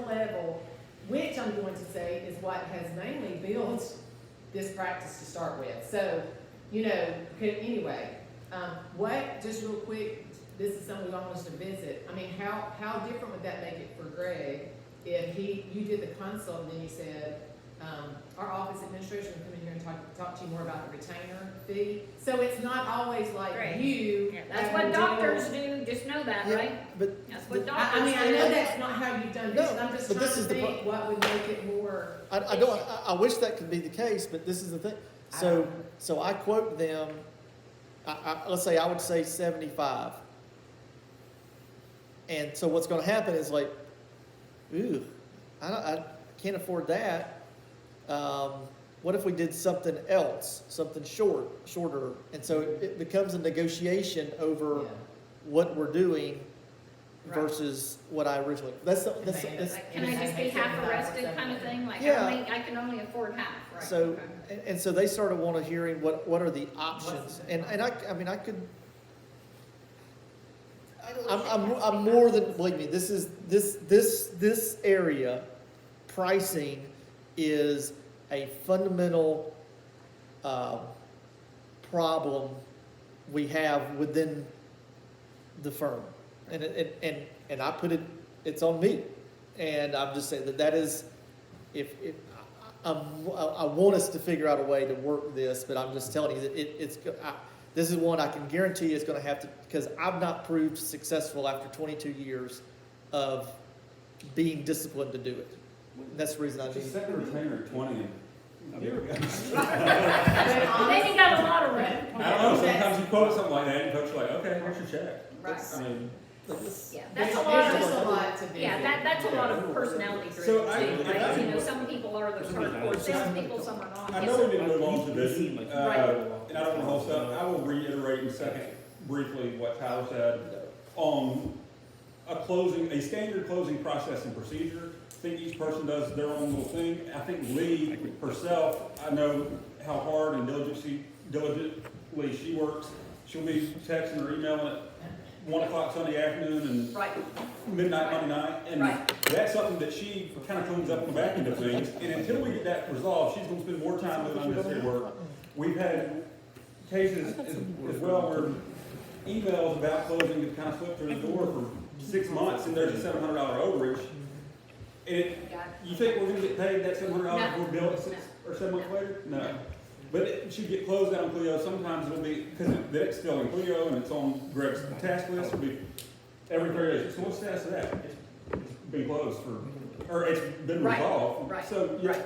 level, which I'm going to say is what has mainly built this practice to start with. So, you know, anyway, just real quick, this is something we want us to visit. I mean, how different would that make it for Greg if you did the consult and then you said, our office administration will come in here and talk to you more about the retainer fee. So it's not always like Right. you. yeah, that's having what to deal- doctors do, just know that, Yeah, right? but That's what I doctors do. mean, I know that's not how you've done this, No, I'm just but trying this to is the think what would make it more. I wish that could be the case, but this is the thing. So I quote them, let's say, I would say 75. And so what's gonna happen is like, ooh, I can't afford that. What if we did something else, something shorter? And so it becomes a negotiation over Yeah. what we're doing Right. versus what I originally, that's. Like, can I just be half arrested kind of thing? Like, Yeah. I can only afford half, right? So, Okay. and so they started wanting to hearing what are the options, and I mean, I could, I'm more than, believe me, this area, pricing is a fundamental, problem we have within the firm. And I put it's on me. And I'm just saying that is, if I want us to figure out a way to work this, but I'm just telling you that this is one I can guarantee is gonna have to, because I've not proved successful after 22 years of being disciplined to do it. And that's the reason I do Just it. set the retainer at 20 and there we go. And then you got a lot of room. I don't know, sometimes you quote something like that and coach like, okay, here's your check. Right. I mean, Yeah, that's a There's lot just a of, lot to do. yeah, that's a lot of personality So driven too, right? You know, some people are the hardcore salespeople, some are not. I Yes, know sir. we didn't move on to this, Right. and I don't want to hold stuff. I will reiterate in a second briefly what Tyler said on a standard closing process and procedure. I think each person does their own little thing. I think Lee herself, I know how hard and diligently she works. She'll be texting or emailing at 1 o'clock Sunday afternoon and Right, midnight Monday night, and Right. that's something that she kind of cleans up on the back end of things. And until we get that resolved, she's going to spend more time doing unnecessary work. We've had cases as well where emails about closing have kind of slipped through the door for 6 months, and there's a $700 overage. And got you think we're going to get paid that $700 No. before bill it 6 or 7 months later? No. But it should get closed out on Clio. Sometimes it'll be, because it's still in Clio and it's on Greg's task list, it'll be every 30 days. So what's the status of that? It's been closed or it's been Right, resolved. right, So, yeah. right.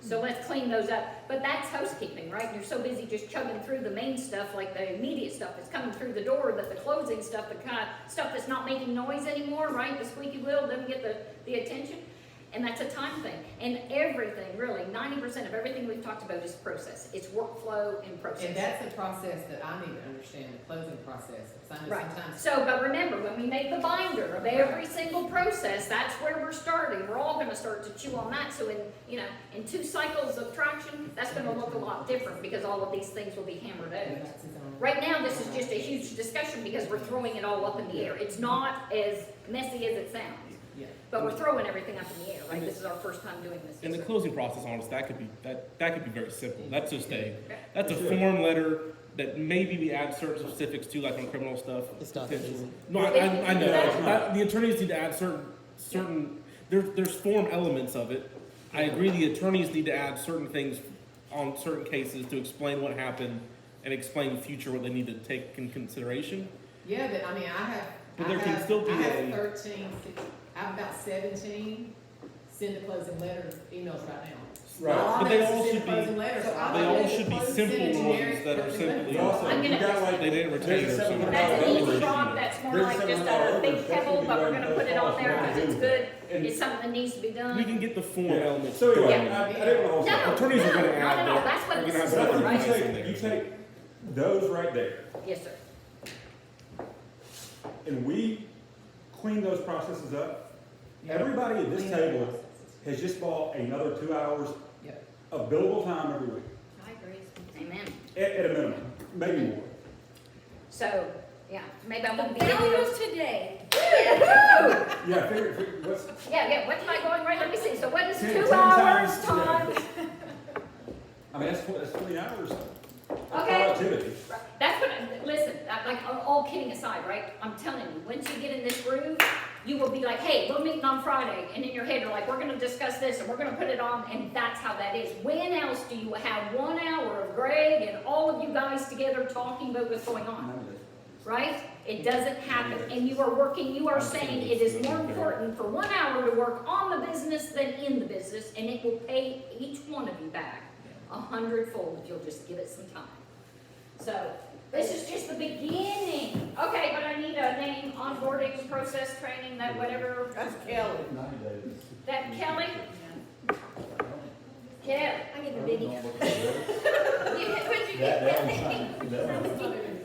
So let's clean those up, but that's housekeeping, right? You're so busy just chugging through the main stuff, like the immediate stuff that's coming through the door, that the closing stuff, the kind of stuff that's not making noise anymore, right? The squeaky wheel doesn't get the attention. And that's a time thing. And everything, really, 90% of everything we've talked about is process. It's workflow and process. And that's a process that I need to understand, the closing process, because I know Right. sometimes. So, but remember, when we make the binder of every single process, that's where we're starting. We're all gonna start to chew on that. So in 2 cycles of traction, that's gonna look a lot different because all of these things will be hammered out. That's his own. Right now, this is just a huge discussion because we're throwing it all up in the air. It's not as messy as it sounds, Yeah. but we're throwing everything up in the air, right? This is our first time doing this. In the Yes, sir. closing process, honestly, that could be very simple. That's just that's a form letter that maybe we add certain specifics to, like on criminal stuff. It's not that easy. No, I know. It's The attorneys need to add certain, there's form elements of it. I agree, the attorneys need to add certain things on certain cases to explain what happened and explain in the future what they need to take in consideration. Yeah, but I mean, But there can still be I have a- 13, I have about 17 send a closing letter emails right now. Right. All But I they know is all send should be- closing letters. So So I They I'm all gonna should be send a simple generic ones that are closing simply. letter. But also, I'm you gonna- got like. They didn't retain there's a or something. That's an $700 easy overage. job, that's more There's like just $700 a big overage. That's pebble, what but we're you gonna do put it on there because it's good, And- it's something that needs to be done. We can get the form Yeah. elements. So anyway, Yeah. I didn't want to hold No, Attorneys are gonna no, add not at all, their- that's what they're this gonna is have for, But right? you take those right there, Yes, sir. and we clean those processes up. Everybody at this Clean up table processes. has just bought another 2 hours Yep. of billable time every week, I agree. Amen. at a minimum, maybe more. So, yeah, maybe I won't be. Value of today. Yeah, figure what's, Yeah, what am I going, right, let me see, so what is 10 2 times, hours time? I mean, that's 20 hours of Okay. productivity. That's what, listen, like, all kidding aside, right, I'm telling you, once you get in this groove, you will be like, hey, we're meeting on Friday, and in your head, you're like, we're gonna discuss this, and we're gonna put it on, and that's how that is. When else do you have 1 hour of Greg and all of you guys together talking about what's going on? Right? It doesn't happen, and you are working, you are saying it is more important for 1 hour to work on the business than in the business, and it will pay each one of you back 100-fold if you'll just give it some time. So, this is just the beginning. Okay, but I need a name, onboarding, process, training, that whatever, That's Kelly. that Kelly? Kelly. I get the biggie. What'd you get?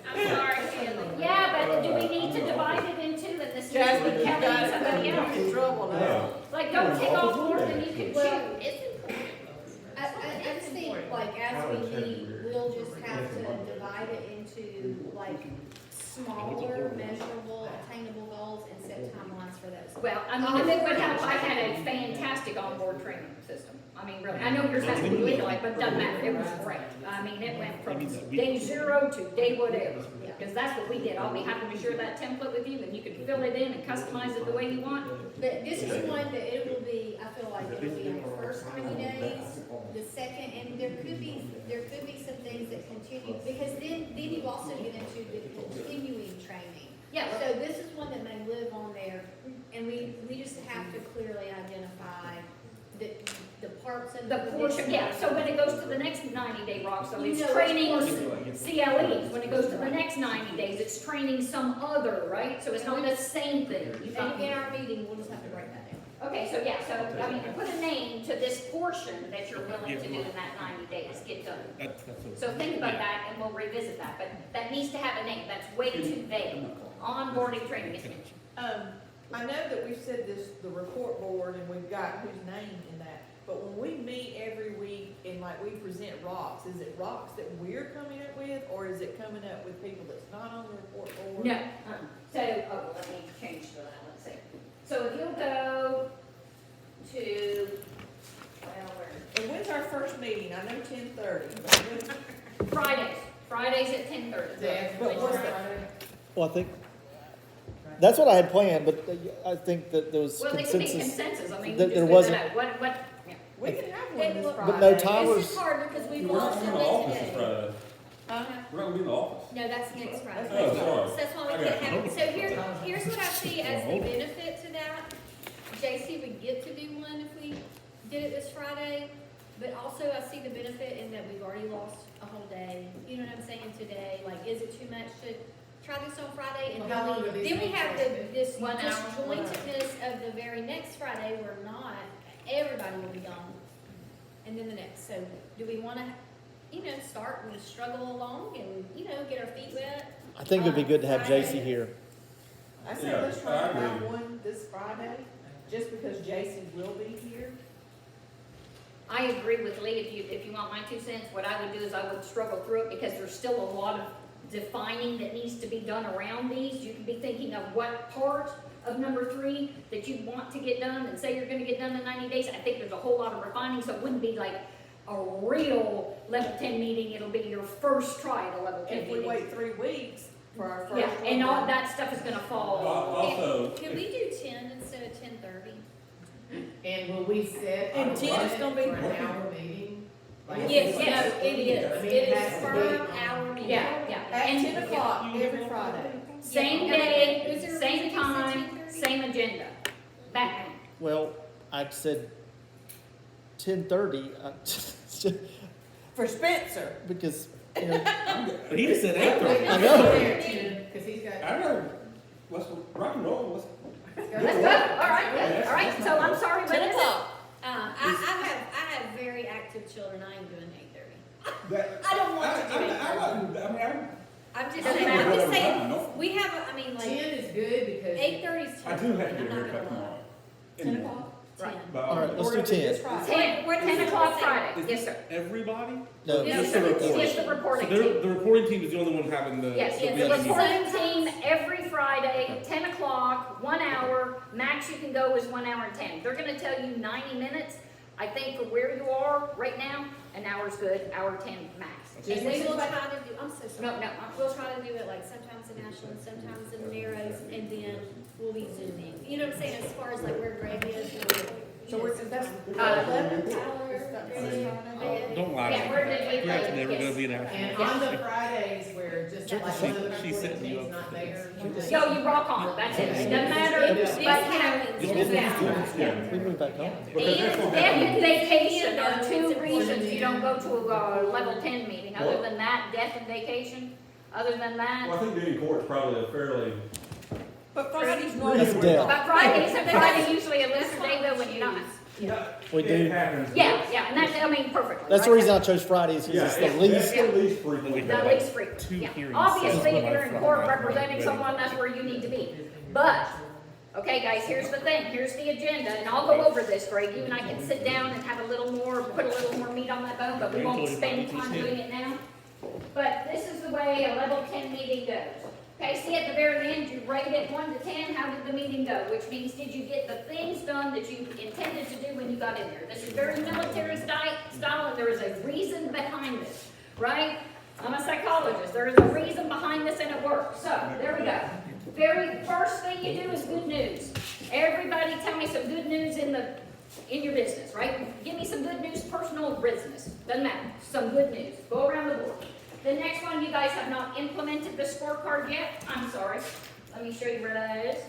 I'm sorry, Kelly. Yeah, but do we need to divide it into, and this is Jasmine, you Kelly got and it, somebody you're else? in trouble now. Like, don't take off more than you can Well, chew. it's important. I just think, like, as we meet, we'll just have to divide it into, like, smaller, measurable, attainable goals and set timelines for those. Well, I mean, if it would help, I had a fantastic onboard training system. I mean, really, I know yours has to be legalized, but it doesn't matter, it was great. I mean, it went from day 0 to day whatever, because that's what we did. I'll be happy to share that template with you, and you can fill it in and customize it the way you want. But this is one that it will be, I feel like it'll be in the first 90 days, the second, and there could be some things things that continue, because then you also get into the continuing training. Yeah, So this is one that may live on there, and we just have to clearly identify the parts of the portion, yeah, so when it goes to the next 90-day rock, so it's training CLEs, when it goes to the next 90 days, it's training some other, right? So it's not the same thing. You've got- And in our meeting, we'll just have to break that down. Okay, so yeah, so, I mean, put a name to this portion that you're willing to do in that 90 days, get done. That's what. So think about that, and we'll revisit that, but that needs to have a name, that's way too vague. Onboarding training, yes, ma'am. I know that we've said this, the report board, and we've got whose name in that, but when we meet every week and like we present rocks, is it rocks that we're coming up with, or is it coming up with people that's not on the report board? No, so, oh, let me change to that, let's see. So if you'll go to, well, where? And when's our first meeting? I know 10:30. Fridays at 10:30. But what's the, Well, I think, that's what I had planned, but I think that there was Well, there could be consensus. consensus, I mean, that you there just figure wasn't- it out, what, yeah. we can have one this But Friday. no time. This is hard because we've We're not lost in them the office this today. Friday. Huh? We're not gonna be in the office. No, that's next Friday. Oh, sorry. So that's why we Okay. can't have it. So here's what I see as the benefit to that. JC would get to do one if we did it this Friday, but also I see the benefit in that we've already lost a whole day. You know what I'm saying today? Like, is it too much to try this on Friday? And Well, how long would these then we meetings have take? this 1 hour. disjointedness of the very next Friday where not, everybody will be gone. And then the next. So do we want to, start and struggle along and, get our feet wet? I think it'd be good to have JC here. I say Yeah, let's try I to have agree. one this Friday, just because Jason will be here. I agree with Lee, if you want my 2 cents, what I would do is I would struggle through it, because there's still a lot of defining that needs to be done around these. You can be thinking of what part of number 3 that you want to get done, and say you're gonna get done in 90 days. I think there's a whole lot of refining, so it wouldn't be like a real level 10 meeting, it'll be your first try at a level 10 If we meeting. wait 3 weeks for our first Yeah, one. and all that stuff is gonna fall. Also, Can we do 10 instead of 10:30? And will we set And a 10 is limit gonna be- for an hour meeting? Like, Yes, like- yes, it is. I mean, It is has to be firm on- hour meeting. Yeah. At And- 10 o'clock every Friday. Same Yeah. day, Is there a same reason you said time, 10:30? same agenda. Batman. Well, I'd said 10:30, For Spencer. because, But he just said Wait, 8:30. I know. there, Ken, 'cause he's got. I gotta, let's rock and roll, let's. Let's go, all right, good, all right, so I'm sorry, what 10 is it? o'clock. I have very active children. I ain't doing 8:30. That- I don't want to do I 8:30. I'm just I saying, don't I'm know just what time, saying, no. we have, I mean, 10 like, is good because. 8:30 is I do terrible, have to and get a I'm not haircut gonna lie. tomorrow. 10 o'clock? 10. But, all right, let's We're do gonna do 10. this Friday. 10 o'clock Friday, Is yes, this sir. everybody? No, Yes, just sir. the report. Just the So reporting they're, team. the reporting team is the only one having the. Yes, the yes, VIP. the reporting team every Friday, 10 o'clock, 1 hour, max you can go is 1 hour and 10. They're gonna tell you 90 minutes. I think for where you are right now, an hour's good, hour 10 max. And we will try to do, I'm so sorry. No, We'll try to do it like sometimes in Ashland, sometimes in Narrows, and then we'll be zooming. You know what I'm saying, as far as like where Greg is. So we're, that's Uh, 11th. Don't lie. Yeah, where did we Greg's play? never Yes. gonna be an actor. And on the Fridays where just like She- one of the she's reporting setting you team's up not for there. this. you just- So you rock on, that's it, it doesn't matter, This but happens. Yeah. we move back on. Because that's And what death happens. and vacation are 2 reasons you don't go to a level 10 meeting. Other What? than that, death and vacation, other than that. Well, I think being in court's probably a fairly, But Friday's normally. That's we're death. not. But Friday usually a lesser day though when you're not. We it do. happens. Yeah, and that's, I mean, perfectly. That's the right? reason I chose Fridays, Yeah, because it's the it's least, the least frequent. The least frequent, Two yeah. hearings. Obviously, if That's you're in what court I'm representing ready. someone, that's where you need to be. But, okay, guys, here's the thing, here's the agenda, and I'll go over this, Greg. You and I can sit down and have a little more, put a little more meat on that bone, but we won't spend time doing it now. But this is the way a level 10 meeting goes. Okay, see at the very end, you rate it 1 to 10, how did the meeting go? Which means, did you get the things done that you intended to do when you got in there? This is very military style, and there is a reason behind this, right? I'm a psychologist, there is a reason behind this and it works. So, there we go. Very first thing you do is good news. Everybody tell me some good news in the in your business, right? Give me some good news, personal or business, doesn't matter, some good news, go around the board. The next one, you guys have not implemented the scorecard yet, I'm sorry, let me show you where that is.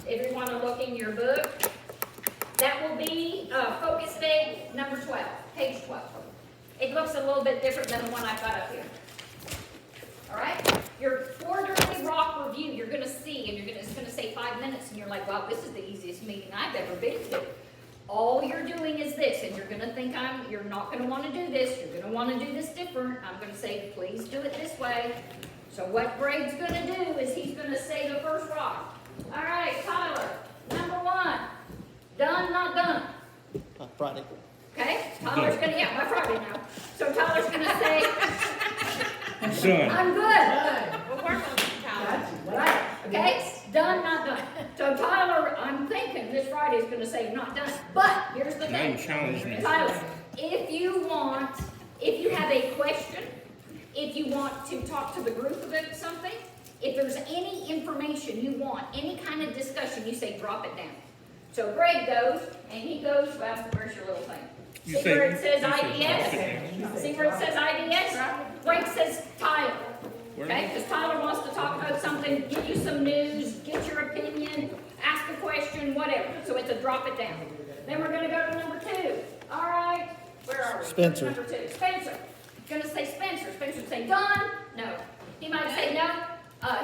If you want to look in your book, that will be, focus day number 12, page 12. It looks a little bit different than the one I've got up here. All right? Your quarterly rock review, you're gonna see, and it's gonna say 5 minutes, and you're like, wow, this is the easiest meeting I've ever been to. All you're doing is this, and you're gonna think you're not gonna wanna do this, you're gonna wanna do this different. I'm gonna say, please do it this way. So what Greg's gonna do is he's gonna say the first rock. All right, Tyler, number 1, done, not done. Friday. Okay? Tyler's gonna, yeah, my Friday now. So Tyler's gonna say, Done. I'm good. Done. We'll work on it, Tyler. Right, okay? Done, not done. So Tyler, I'm thinking this Friday is gonna say not done. But here's the Now you thing. challenge me. Tyler, if you have a question, if you want to talk to the group about something, if there's any information you want, any kind of discussion, you say drop it down. So Greg goes, and he goes, well, where's your little thing? You See say- where it says you say drop it IDS? See where it says IDS? Greg says Tyler. Where- Okay, because Tyler wants to talk about something, give you some news, get your opinion, ask a question, whatever. So it's a drop it down. Then we're gonna go to number 2. All right, where are we? Spencer. Number 2, Spencer. Gonna say Spencer. Spencer will say done, no. He might say no,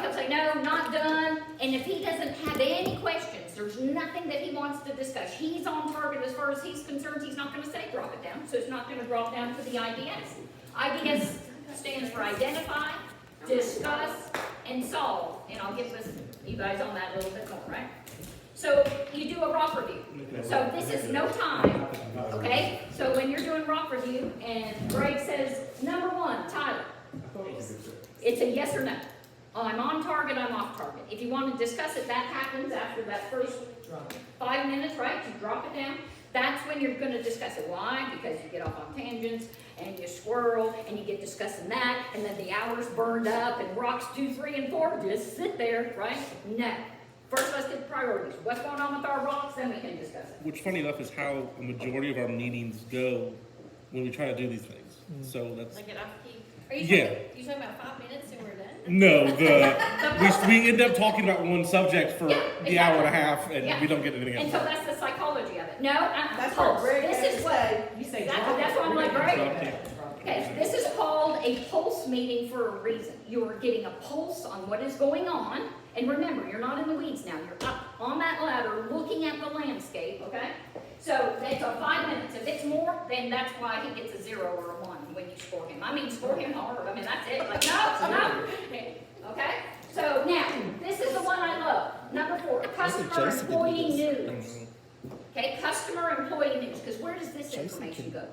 he'll say no, not done. And if he doesn't have any questions, there's nothing that he wants to discuss. He's on target as far as he's concerned. He's not gonna say drop it down, so it's not gonna drop down to the IDS. IDS stands for identify, discuss, and solve. And I'll get with you guys on that a little bit more, right? So you do a rock review. So this is no time, okay? So when you're doing rock review and Greg says, number 1, Tyler, it's a yes or no. I'm on target, I'm off target. If you want to discuss it, that happens after that first 5 minutes, right? You drop it down. That's when you're going to discuss it. Why? Because you get off on tangents and you swirl and you get discussing that, and then the hour's burned up and rocks 2, 3, and 4 just sit there, right? No. First, let's get priorities. What's going on with our rocks, then we can discuss it. Which, funny enough, is how a majority of our meetings go when we try to do these things. So that's Like it off key. Are you Yeah. you talking about 5 minutes and we're done? no. We end up talking about one subject for Yeah, the hour and a exactly. half, and Yeah. we don't get anything And else. so that's the psychology of it. No, That's what pulse. Greg has This to is what, say. You say Exactly, drop it. that's why I'm like, We're Greg. gonna Drop it. okay, this is called a pulse meeting for a reason. You're getting a pulse on what is going on. And remember, you're not in the weeds now. You're up on that ladder looking at the landscape, okay? So it's a 5 minutes. If it's more, then that's why he gets a 0 or a 1 when you score him. I mean, score him hard. I mean, that's it. Like, no. Okay? So now, this is the one I love. Number 4, customer Jason did employee this. news. Okay, customer employee news, because where does this Jason information can- go?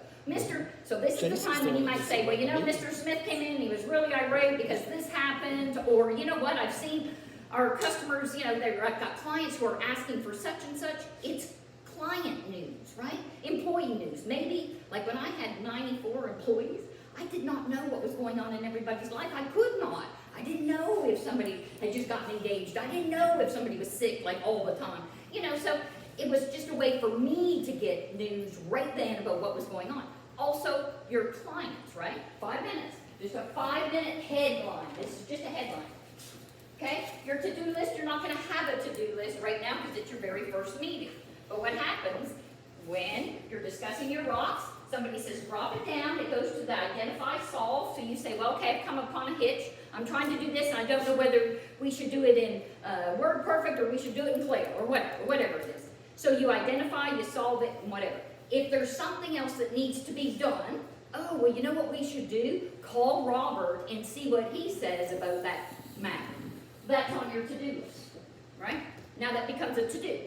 So this is the Jason's time when you doing might this say, well, you know, meeting. Mr. Smith came in, he was really irate because this happened, or you know what, I've seen our customers, you know, I've got clients who are asking for such and such. It's client news, right? Employee news. Maybe, like when I had 94 employees, I did not know what was going on in everybody's life. I could not. I didn't know if somebody had just gotten engaged. I didn't know if somebody was sick, like all the time. You know, so it was just a way for me to get news right then about what was going on. Also, your clients, right? 5 minutes. Just a 5-minute headline. This is just a headline. Okay? Your to-do list, you're not going to have a to-do list right now because it's your very first meeting. But what happens when you're discussing your rocks, somebody says drop it down, it goes to the identify solve, so you say, well, okay, I've come upon a hitch, I'm trying to do this, and I don't know whether we should do it in WordPerfect or we should do it in Clay or whatever it is. So you identify, you solve it, and whatever. If there's something else that needs to be done, oh, well, you know what we should do? Call Robert and see what he says about that matter. That's on your to-do list, right? Now that becomes a to-do.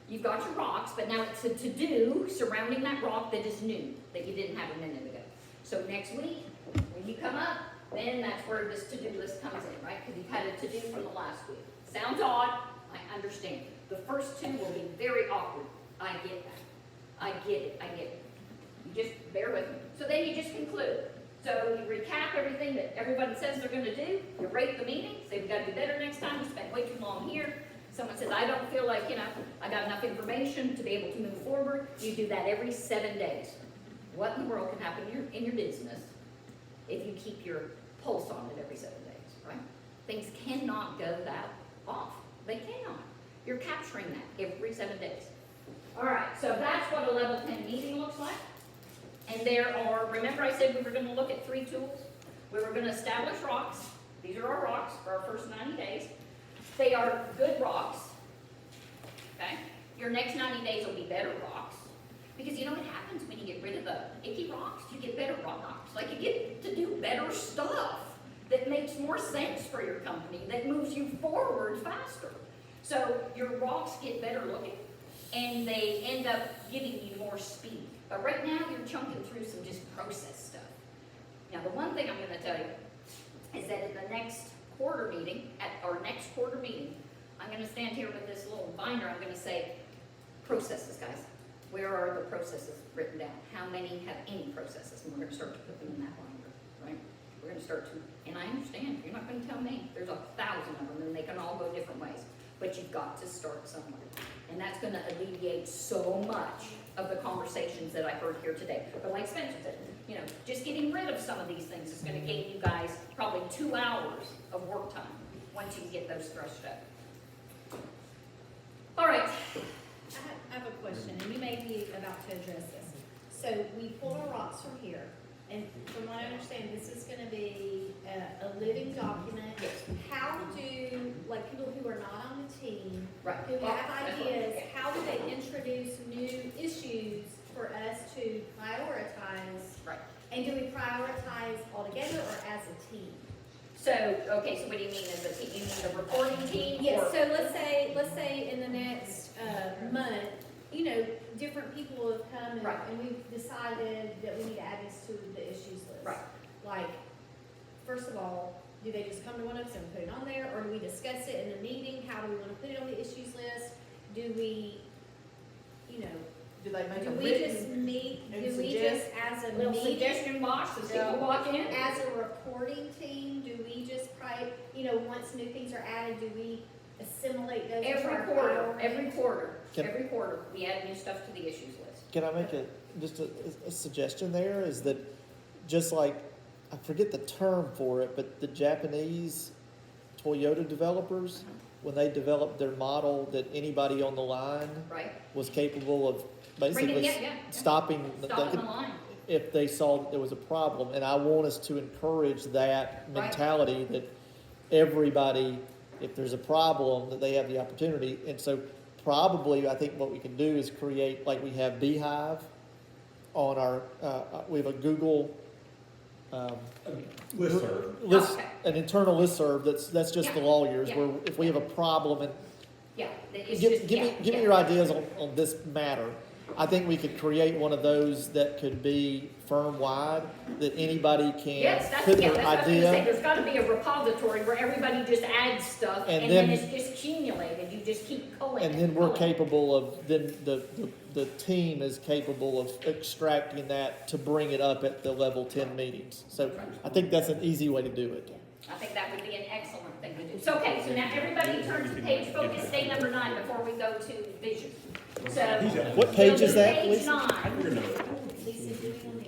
You've got your rocks, but now it's a to-do surrounding that rock that is new, that you didn't have a minute ago. So next week, when you come up, then that's where this to-do list comes in, right? Because you've had a to-do from the last week. Sounds odd, I understand. The first 2 will be very awkward. I get that. I get it. You just bear with me. So then you just conclude. So you recap everything that everybody says they're going to do. You rate the meeting. Say we got to do better next time. We spent way too long here. Someone says, I don't feel like, I got enough information to be able to move forward. You do that every 7 days. What in the world can happen in your business if you keep your pulse on it every 7 days, right? Things cannot go that off. They cannot. You're capturing that every 7 days. All right, so that's what a level 10 meeting looks like. And there are, remember I said we were gonna look at 3 tools? We were gonna establish rocks. These are our rocks for our first 90 days. They are good rocks, okay? Your next 90 days will be better rocks. Because you know what happens when you get rid of the icky rocks? You get better rocks. Like you get to do better stuff that makes more sense for your company, that moves you forward faster. So your rocks get better looking and they end up giving you more speed. But right now you're chunking through some just process stuff. Now the one thing I'm gonna tell you is that in the next quarter meeting, I'm gonna stand here with this little binder, I'm gonna say, processes, guys. Where are the processes written down? How many have any processes? And we're gonna start to put them in that binder, right? We're gonna start to, and I understand, you're not gonna tell me, there's 1,000 of them and they can all go different ways. But you've got to start somewhere. And that's gonna alleviate so much of the conversations that I heard here today. But like Spencer said, just getting rid of some of these things is gonna gain you guys probably 2 hours of work time once you get those threshed up. All right. I have a question, and you may be about to address this. So we pull our rocks from here, and from what I understand, this is gonna be a living document. How do, like, people who are not on the team, Right. who Well, have that's ideas, right. how do they introduce new issues for us to prioritize? Right. And do we prioritize all together or as a team? So, okay, so what do you mean as a team? You mean the reporting team? Yes, or- so let's say in the next month, different people have come and, Right. and we've decided that we need to add this to the issues list. Right. Like, first of all, do they just come to one of us and put it on there, or do we discuss it in the meeting? How do we wanna put it on the issues list? Do we, Do they make do a we written? just meet, and do we suggest- just as a Little meeting? suggestion box as people walk in? As a reporting team, do we just once new things are added, do we assimilate those into our file? Every Can- quarter, we add new stuff to the issues list. Can I make a suggestion there, is that just like, I forget the term for it, but the Japanese Toyota developers, when they developed their model, that anybody on the line Right? was capable of basically yeah. stopping, they Stop on could- the line. if they saw that there was a problem. And I want us to encourage that Right. mentality, that everybody, if there's a problem, that they have the opportunity. And so probably, I think what we can do is create, like we have Beehive on our, we have a Google, Listserv. Okay. an internal listserv that's just the Yeah. lawyers, Yeah. where if we have a problem, and Yeah. It's give just- me yeah. your ideas on this matter. I think we could create one of those that could be firm-wide, that anybody can Yes, that's, put yeah, their that's what I was gonna say. idea. There's gotta be a repository where everybody just adds stuff And and then then- it's just accumulated. You just keep pulling And it, then we're pulling it. capable of, then the team is capable of extracting that to bring it up at the level 10 meetings. So I think that's an easy way to do it. I think that would be an excellent thing to do. So, okay, so now everybody turns to page focus, stay number 9 before we go to vision. So. What page is that, Page Lisa? 9. Lisa, do we want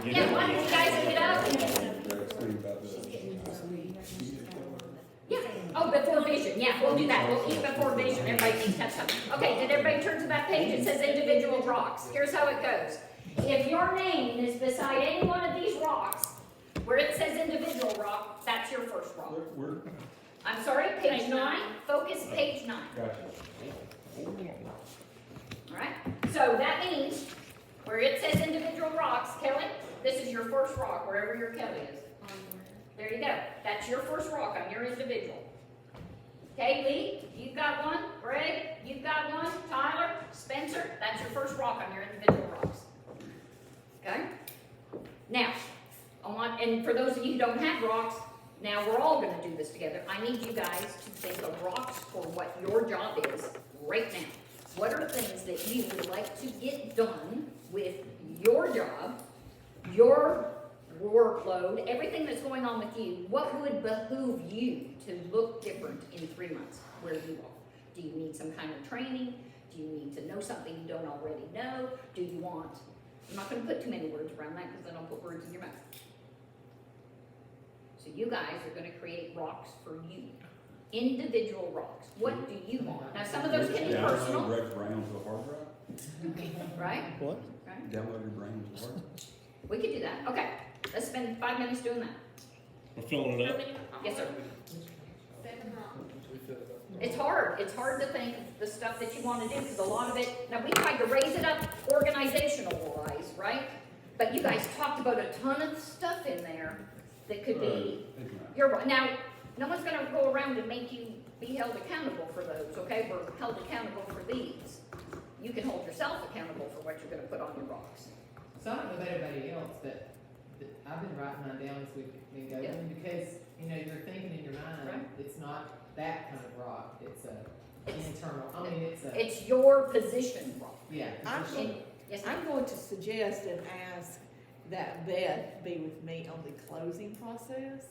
Yeah, why don't you guys get up and, yeah, oh, before vision, yeah, we'll do that, we'll eat before vision, everybody needs to have something. Okay, did everybody turn to that page? It says individual rocks. Here's how it goes. If your name is beside any one of these rocks, where it says individual rock, that's your first rock. We're, I'm sorry, page 9, focus page 9. gotcha. Alright, so that means where it says individual rocks, Kelly, this is your first rock, wherever your Kelly is. There you go. That's your first rock on your individual. Okay, Lee, you've got one. Greg, you've got one. Tyler, Spencer, that's your first rock on your individual rocks. Okay? Now, and for those of you who don't have rocks, now we're all going to do this together. I need you guys to think of rocks for what your job is right now. What are things that you would like to get done with your job, your workload, everything that's going on with you? What would behoove you to look different in 3 months? where you are. Do you need some kind of training? Do you need to know something you don't already know? Do you want, I'm not gonna put too many words around that because then I'll put words in your mouth. So you guys are gonna create rocks for you, individual rocks. What do you want? Now, some of those can be Download personal, Greg's brain onto a hard drive? right? What? Right? Download your brain onto a hard drive? We could do that. Okay, let's spend 5 minutes doing that. We're filling it How up. many? Yes, sir. 7 rocks. It's hard to think of the stuff that you wanna do, because a lot of it, now we tried to raise it up organizational wise, right? But you guys talked about a ton of stuff in there that could be, you're right. Now, no one's gonna go around and make you be held accountable for those, okay? We're held accountable for these. You can hold yourself accountable for what you're gonna put on your rocks. So I don't know about everybody else, but I've been writing mine down as we've been going, Yeah. because, you know, you're thinking in your mind, Right. it's not that kind of rock, it's a internal, I mean, it's a, It's your position rock. yeah. I'm position. And- yes, I'm going to suggest and ask that Beth be with me on the closing process,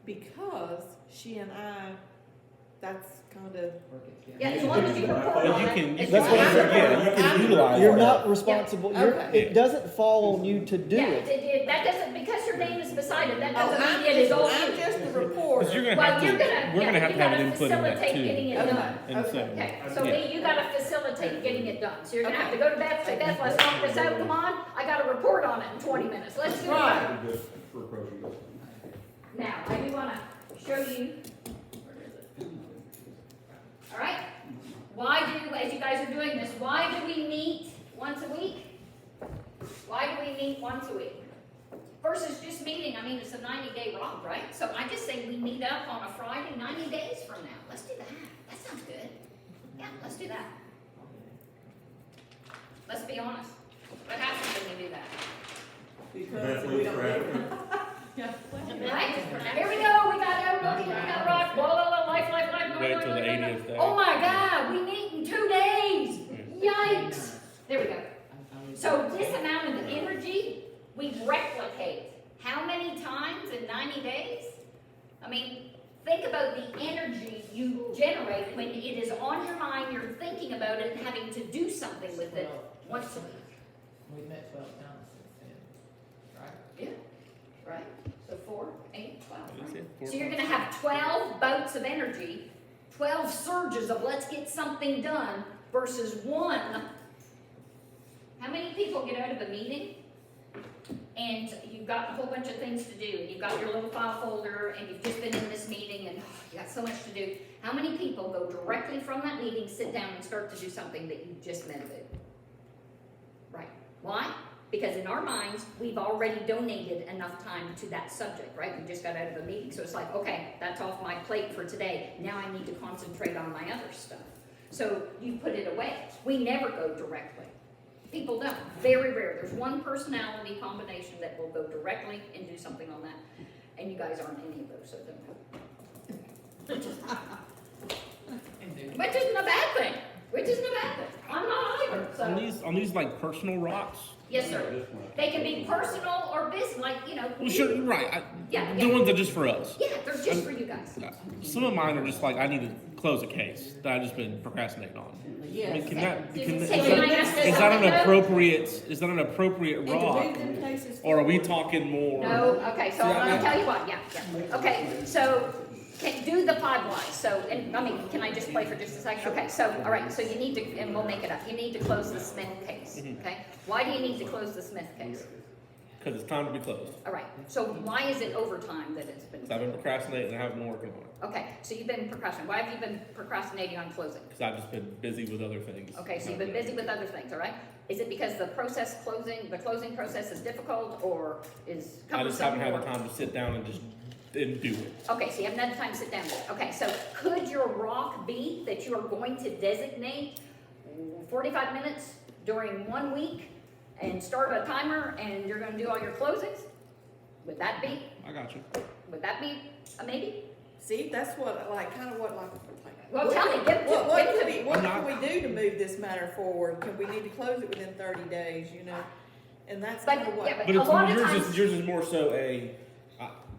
because she and I, that's kind of. Work it together. Yeah, as long as you report But on you it. can, As that's long what as I'm you saying, yeah, you report. can utilize You're that. not responsible, Okay. it doesn't fall on you to do Yeah, it. that doesn't, because your name is beside it, that Oh, doesn't I'm mean it is all I'm you. just the reporter. Because you're gonna Well, have you're to, gonna, we're yeah, gonna have you to have gotta an input in that facilitate getting too. it done. And so, Okay, so yeah. Lee, you gotta facilitate getting it done, so you're gonna have to go to Beth, say, Beth, let's knock this out, come on, I got a report on it in 20 minutes, let's do it. Right. Pretty good for approaching this. Now, I do wanna show you, all right? Why do, as you guys are doing this, why do we meet once a week? Why do we meet once a week? Versus just meeting, I mean, it's a 90-day rock, right? So I just say we meet up on a Friday, 90 days from now. Let's do that. That sounds good. Yeah, let's do that. Let's be honest. What happens when we do that? Because Beth we leaves don't. forever. Yeah. Right? Here we go. We got our looking at that rock. Blah, blah, blah, life, Wait till the 80th day. Oh my God, we meet in 2 days. Yikes. There we go. So this amount of energy, we replicate how many times in 90 days? I mean, think about the energy you generate when it is on your mind, you're thinking about it, and having to do something with it once a week. We've met 12 times since then, right? Yeah, right? So 4, 8, 12. That's Right? it, 4 So you're times. gonna have 12 bouts of energy, 12 surges of let's get something done versus 1. How many people get out of a meeting and you've got a whole bunch of things to do, and you've got your little file folder, and you've just been in this meeting, and you got so much to do. How many people go directly from that meeting, sit down, and start to do something that you just meant to do? Right. Why? Because in our minds, we've already donated enough time to that subject, right? We just got out of a meeting, so it's like, okay, that's off my plate for today. Now I need to concentrate on my other stuff. So you put it away. We never go directly. People don't. Very rare. There's one personality combination that will go directly and do something on that. And you guys aren't any of those, so don't. Which isn't a bad thing. Which isn't a bad thing. I'm not either, so. On these like personal rocks, Yes, sir. They can be personal or business, like, you know. well, sure, you're right. Yeah, The yeah. ones that are just for us. Yeah, they're just for you guys. Some of mine are just like, I need to close a case that I've just been procrastinating on. I mean, Yes. can that, Say, can, can I ask this is that something, an though? appropriate And to rock? move them cases Or are we forward. talking more? No, okay, so I'm gonna tell you what, yeah. Okay, so, do the 5 whys, so, and, I mean, can I just play for just a second? Okay, so, all right, so you need to, and we'll make it up, you need to close the Smith case, okay? Why do you need to close the Smith case? Because it's time to be closed. All right, so why is it overtime that it's been? Because I've been procrastinating and I haven't been working on it. Okay, so you've been procrastinating, why have you been procrastinating on closing? Because I've just been busy with other things. Okay, so you've been busy with other things, all right? Is it because the closing process is difficult, or is I just cumbersome? haven't had or- the time to sit down and just and do it. Okay, so you haven't had the time to sit down with it. Okay, so could your rock be that you are going to designate 45 minutes during 1 week and start a timer and you're gonna do all your closings? Would that be a maybe? See, that's what, like, kind of what, like. Well, tell me, give What it to can me. we, what can we do to move this matter forward? Can we need to close it within 30 days, you know? And that's But, kind of what. yeah, but But a it's lot of yours times. is yours is more so a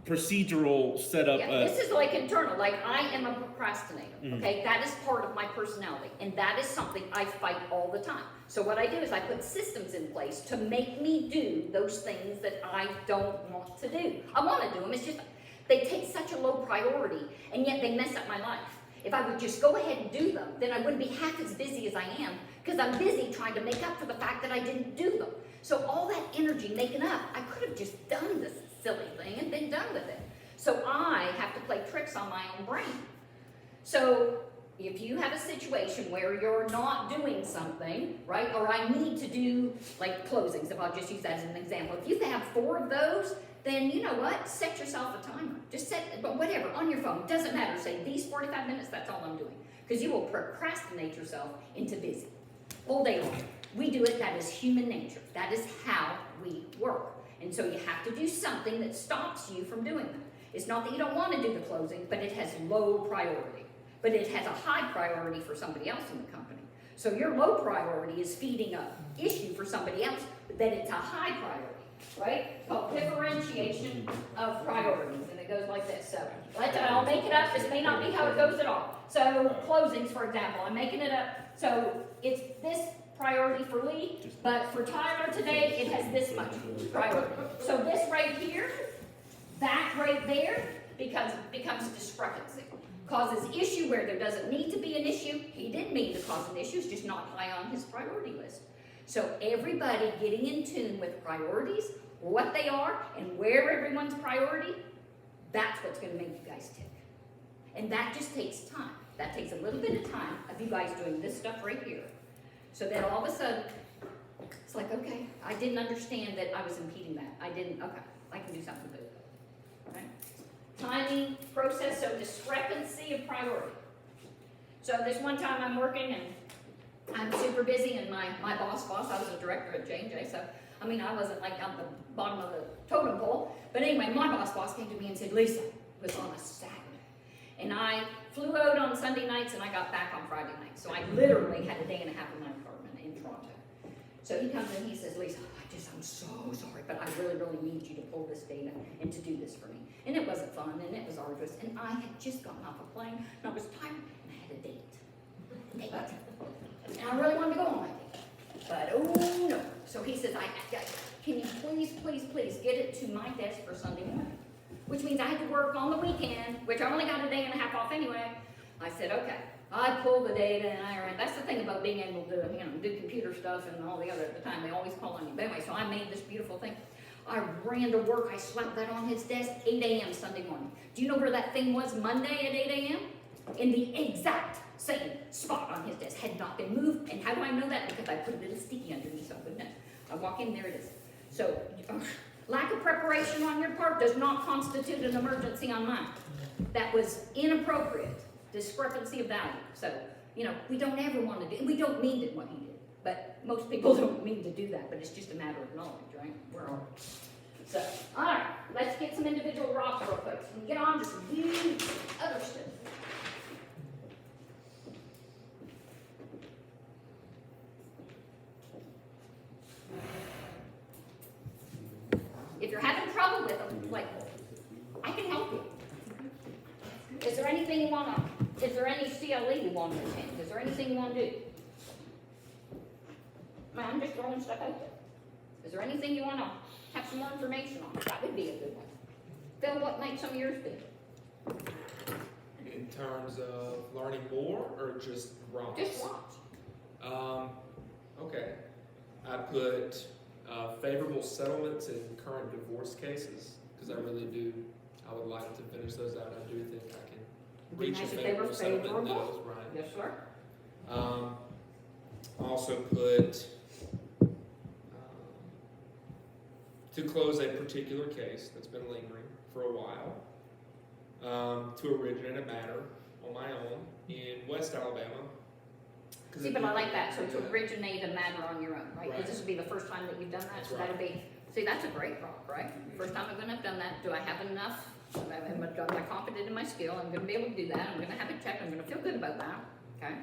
procedural setup. Yeah, this is like internal, like I am a procrastinator, Mhm. okay? That is part of my personality, and that is something I fight all the time. So what I do is I put systems in place to make me do those things that I don't want to do. I want to do them, it's just, they take such a low priority, and yet they mess up my life. If I would just go ahead and do them, then I wouldn't be half as busy as I am, because I'm busy trying to make up for the fact that I didn't do them. So all that energy making up, I could have just done this silly thing and been done with it. So I have to play tricks on my own brain. So if you have a situation where you're not doing something, right, or I need to do like closings, if I'll just use that as an example, if you have 4 of those, then you know what, set yourself a timer. Just set, but whatever, on your phone, doesn't matter, say these 45 minutes, that's all I'm doing. Because you will procrastinate yourself into busy, all day long. We do it, that is human nature. That is how we work. And so you have to do something that stops you from doing that. It's not that you don't want to do the closing, but it has low priority. But it has a high priority for somebody else in the company. So your low priority is feeding an issue for somebody else, but then it's a high priority, right? It's called differentiation of priorities, and it goes like this. So I'll make it up. This may not be how it goes at all. So closings, for example, I'm making it up. So it's this priority for Lee, but for Tyler today, it has this much priority. So this right here, that right there, becomes discrepancy. Causes issue where there doesn't need to be an issue. He didn't mean to cause an issue, it's just not high on his priority list. So everybody getting in tune with priorities, what they are, and where everyone's priority, that's what's gonna make you guys tick. And that just takes time. That takes a little bit of time of you guys doing this stuff right here. So then all of a sudden, it's like, okay, I didn't understand that I was impeding that. Okay, I can do something about it. Right? Timing, process, so discrepancy of priority. So this one time I'm working and I'm super busy, and my boss, I was a director at J&J, so I mean, I wasn't like on the bottom of the totem pole, but anyway, my boss came to me and said, Lisa, it was on a Saturday, and I flew out on Sunday nights and I got back on Friday nights, so I literally had a day and a half in my apartment in Toronto. So he comes in, he says, Lisa, I'm so sorry, but I really, really need you to pull this data and to do this for me. And it wasn't fun, and it was arduous, and I had just gotten off a plane, and I was tired, and I had a date. And I really wanted to go on my date. But, oh no. So he says, can you please get it to my desk for Sunday morning? Which means I had to work on the weekend, which I only got a day and a half off anyway. I said, okay. I pulled the data and I ran. That's the thing about being able to, do computer stuff and all the other at the time. They always call on you. But anyway, so I made this beautiful thing. I ran to work. I slapped that on his desk, 8 a.m. Sunday morning. Do you know where that thing was Monday at 8 a.m.? In the exact same spot on his desk. Had not been moved. And how do I know that? Because I put a little sticky underneath, so I wouldn't know. I walk in, there it is. So, lack of preparation on your part does not constitute an emergency on mine. That was inappropriate. Discrepancy of value. So, we don't ever want to do, we don't mean to what he did, but most people don't mean to do that, but it's just a matter of knowledge, right? We're all. So, all right, let's get some individual rocks real quick and get on to some huge other stuff. If you're having trouble with them, like, I can help you. Is there anything you want to, is there any CLE you want to attend? Is there anything you want to do? I'm just throwing stuff out there. Is there anything you want to have some more information on? That would be a good one. Phil, what might some of yours be? In terms of learning more or just rocks? Just rocks. Okay. I put favorable settlements in current divorce cases, because I really do, I would like to finish those out. I do think I can It'd be reach a nice if they were favorable settlement in favorable. those, right? Yes, sir. Also put to close a particular case that's been lingering for a while, to originate a matter on my own in West Alabama. See, but I like that. So to originate a matter on your own, right? Right. Because this would be the first time that you've done that. That's So right. that'll be, see, that's a great rock, right? First time I'm going to have done that. Do I have enough? Am I confident in my skill? I'm going to be able to do that. I'm going to have it checked. I'm going to feel good about that. Okay.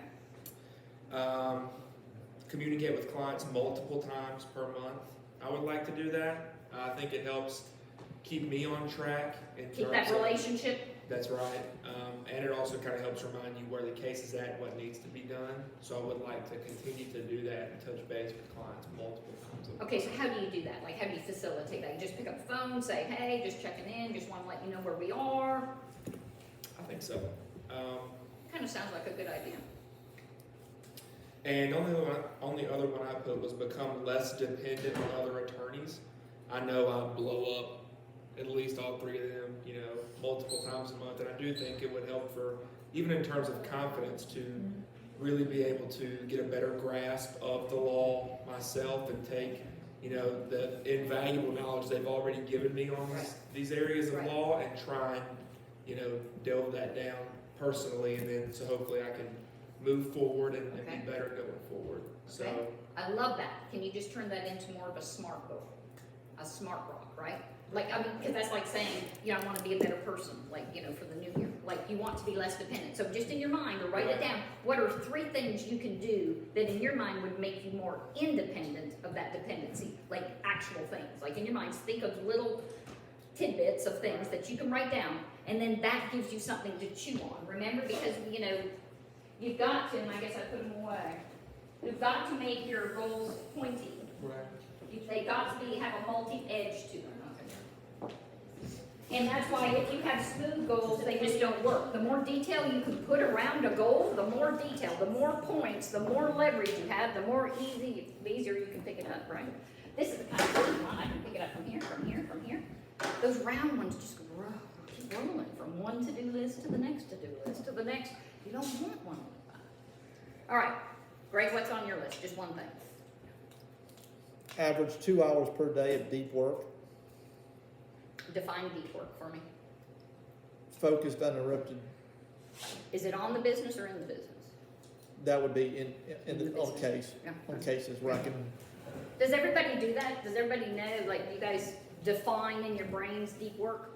Communicate with clients multiple times per month. I would like to do that. I think it helps keep me on track in Keep terms that of- relationship. That's right. And it also kind of helps remind you where the case is at, what needs to be done. So I would like to continue to do that and touch base with clients multiple times. Okay, so how do you do that? Like, how do you facilitate that? You just pick up the phone, say, hey, just checking in, just want to let you know where we are? I think so. Kind of sounds like a good idea. And only other one I put was become less dependent on other attorneys. I know I blow up at least all three of them, multiple times a month, and I do think it would help for, even in terms of confidence, to really be able to get a better grasp of the law myself and take, the invaluable knowledge they've already given me on these areas of Right. law and try and, delve that down personally, and then so hopefully I can move forward and Okay. be better going forward. So. Okay. I love that. Can you just turn that into more of a smart book? A smart rock, right? Like, I mean, because that's like saying, I want to be a better person, like, for the new year. Like, you want to be less dependent. So just in your mind, or write it down, what are 3 things you can do that in your mind would make you more independent of that dependency? Like, actual things. Like, in your mind, think of little tidbits of things that you can write down, and then that gives you something to chew on. Remember, because, you've got to, and I guess I put them away, you've got to make your goals pointy. Right. They got to have a multi-edge to them. And that's why if you have smooth goals, they just don't work. The more detail you can put around a goal, the more detail, the more points, the more leverage you have, the more easier you can pick it up, right? This is the kind of thing I can pick it up from here, from here, from here. Those round ones just grow, keep rolling from one to-do list to the next to-do list to the next. You don't want one like that. All right, Greg, what's on your list? Just one thing. Average 2 hours per day of deep work, Define deep work for me. focused, uninterrupted. Is it on the business or in the business? That would be in the, on business. case, Yeah. on cases where I can, Does everybody do that? Does everybody know, like, you guys define in your brains deep work?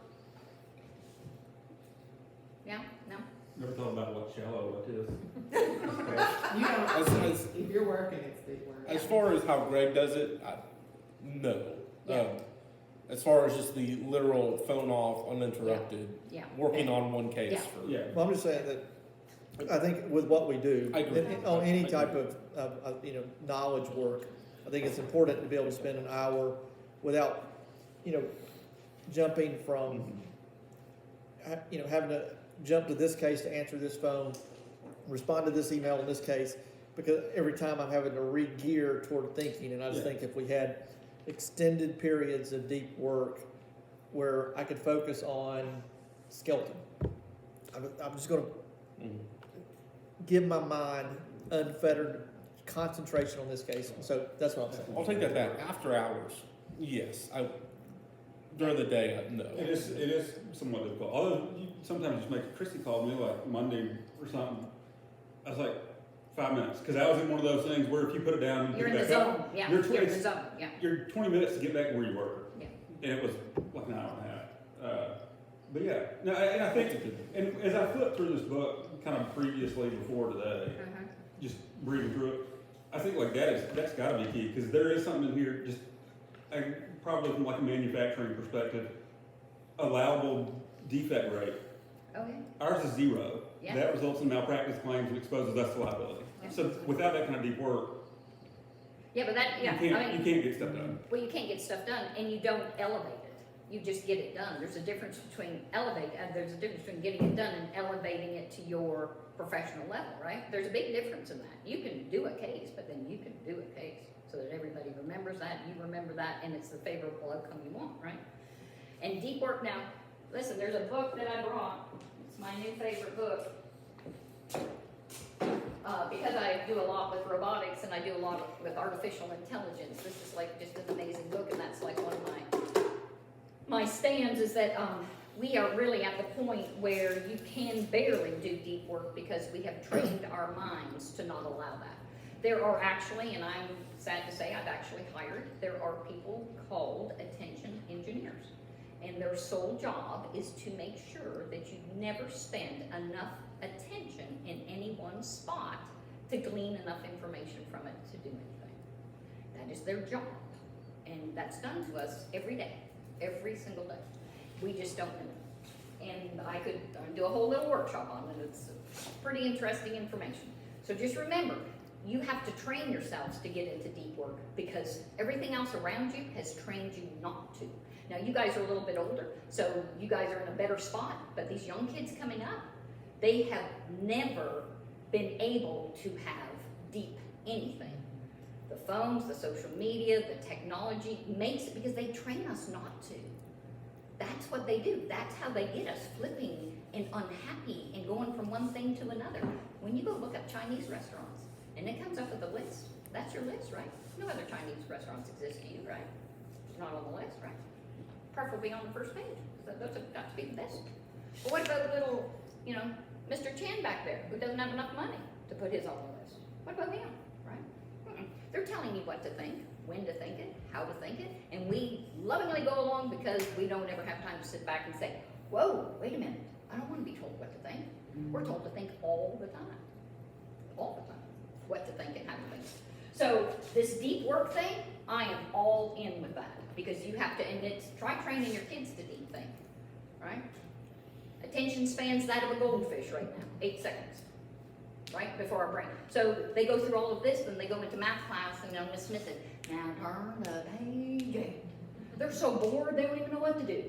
Yeah? No? Never thought about what shallow it is. You As, don't, as, if you're working, it's big work. as far as how Greg does it, no. Yeah. As far as just the literal phone off, uninterrupted, Yeah. working on one case Yeah. for. Yeah. well, I'm just saying that, I think with what we do, I agree. on any I agree. type of, knowledge work, I think it's important to be able to spend an hour without, jumping from, having to jump to this case to answer this phone, respond to this email in this case, because every time I'm having to re-gear toward thinking, and I just Yeah. think if we had extended periods of deep work where I could focus on skeleton, I'm just gonna Mhm. give my mind unfettered concentration on this case, so that's what I'm saying. I'll take that back. After hours, yes. During the day, no. It is somewhat difficult. Although sometimes just make Christy called me like Monday or something. I was like 5 minutes because I was in one of those things where if you put it down, and You're in pick the it back up, zone, yeah, You're you're in the twice- zone, yeah. you're 20 minutes to get back where you were. Yeah. And it was like an hour and a half. But yeah, no, and I think, and as I flipped through this book, kind of previously before today, Uh-huh. just reading through it, I think like that's got to be key because there is something in here. Just probably from like a manufacturing perspective, allowable defect rate. Okay, Ours is 0. Yeah. That results in malpractice claims and exposes us to liability. Yeah. So without that kind of deep work, yeah, but that, yeah, you I can't mean, get stuff done. well, you can't get stuff done, and you don't elevate it. You just get it done. There's a difference between there's a difference between getting it done and elevating it to your professional level, right? There's a big difference in that. You can do a case, but then you can do a case so that everybody remembers that, you remember that, and it's the favorable outcome you want, right? And deep work now, listen, there's a book that I brought. It's my new favorite book. Because I do a lot with robotics and I do a lot with artificial intelligence, this is like just an amazing book, and that's like one of my stands is that we are really at the point where you can barely do deep work because we have trained our minds to not allow that. There are actually, and I'm sad to say I've actually hired, there are people called attention engineers. And their sole job is to make sure that you never spend enough attention in any one spot to glean enough information from it to do anything. That is their job. And that's done to us every day, every single day. We just don't know. And I could do a whole little workshop on it. It's pretty interesting information. So just remember, you have to train yourselves to get into deep work because everything else around you has trained you not to. Now you guys are a little bit older, so you guys are in a better spot, but these young kids coming up, they have never been able to have deep anything. The phones, the social media, the technology makes it because they train us not to. That's what they do. That's how they get us flipping and unhappy and going from one thing to another. When you go look up Chinese restaurants and it comes up with a list, that's your list, right? No other Chinese restaurants exist to you, right? It's not on the list, right? Preferably on the first page. So those have got to be the best. But what about little, Mr. Chan back there who doesn't have enough money to put his on the list? What about him, right? They're telling you what to think, when to think it, how to think it, and we lovingly go along because we don't ever have time to sit back and say, whoa, wait a minute, I don't want to be told what to think. We're told to think all the time, what to think and how to think. So this deep work thing, I am all in with that because you have to, and it's, try training your kids to deep think, right? Attention span's that of a goldfish right now, 8 seconds. Right, before our brain. So they go through all of this, then they go into math class, and Miss Smith said, now turn the page 8. They're so bored, they don't even know what to do.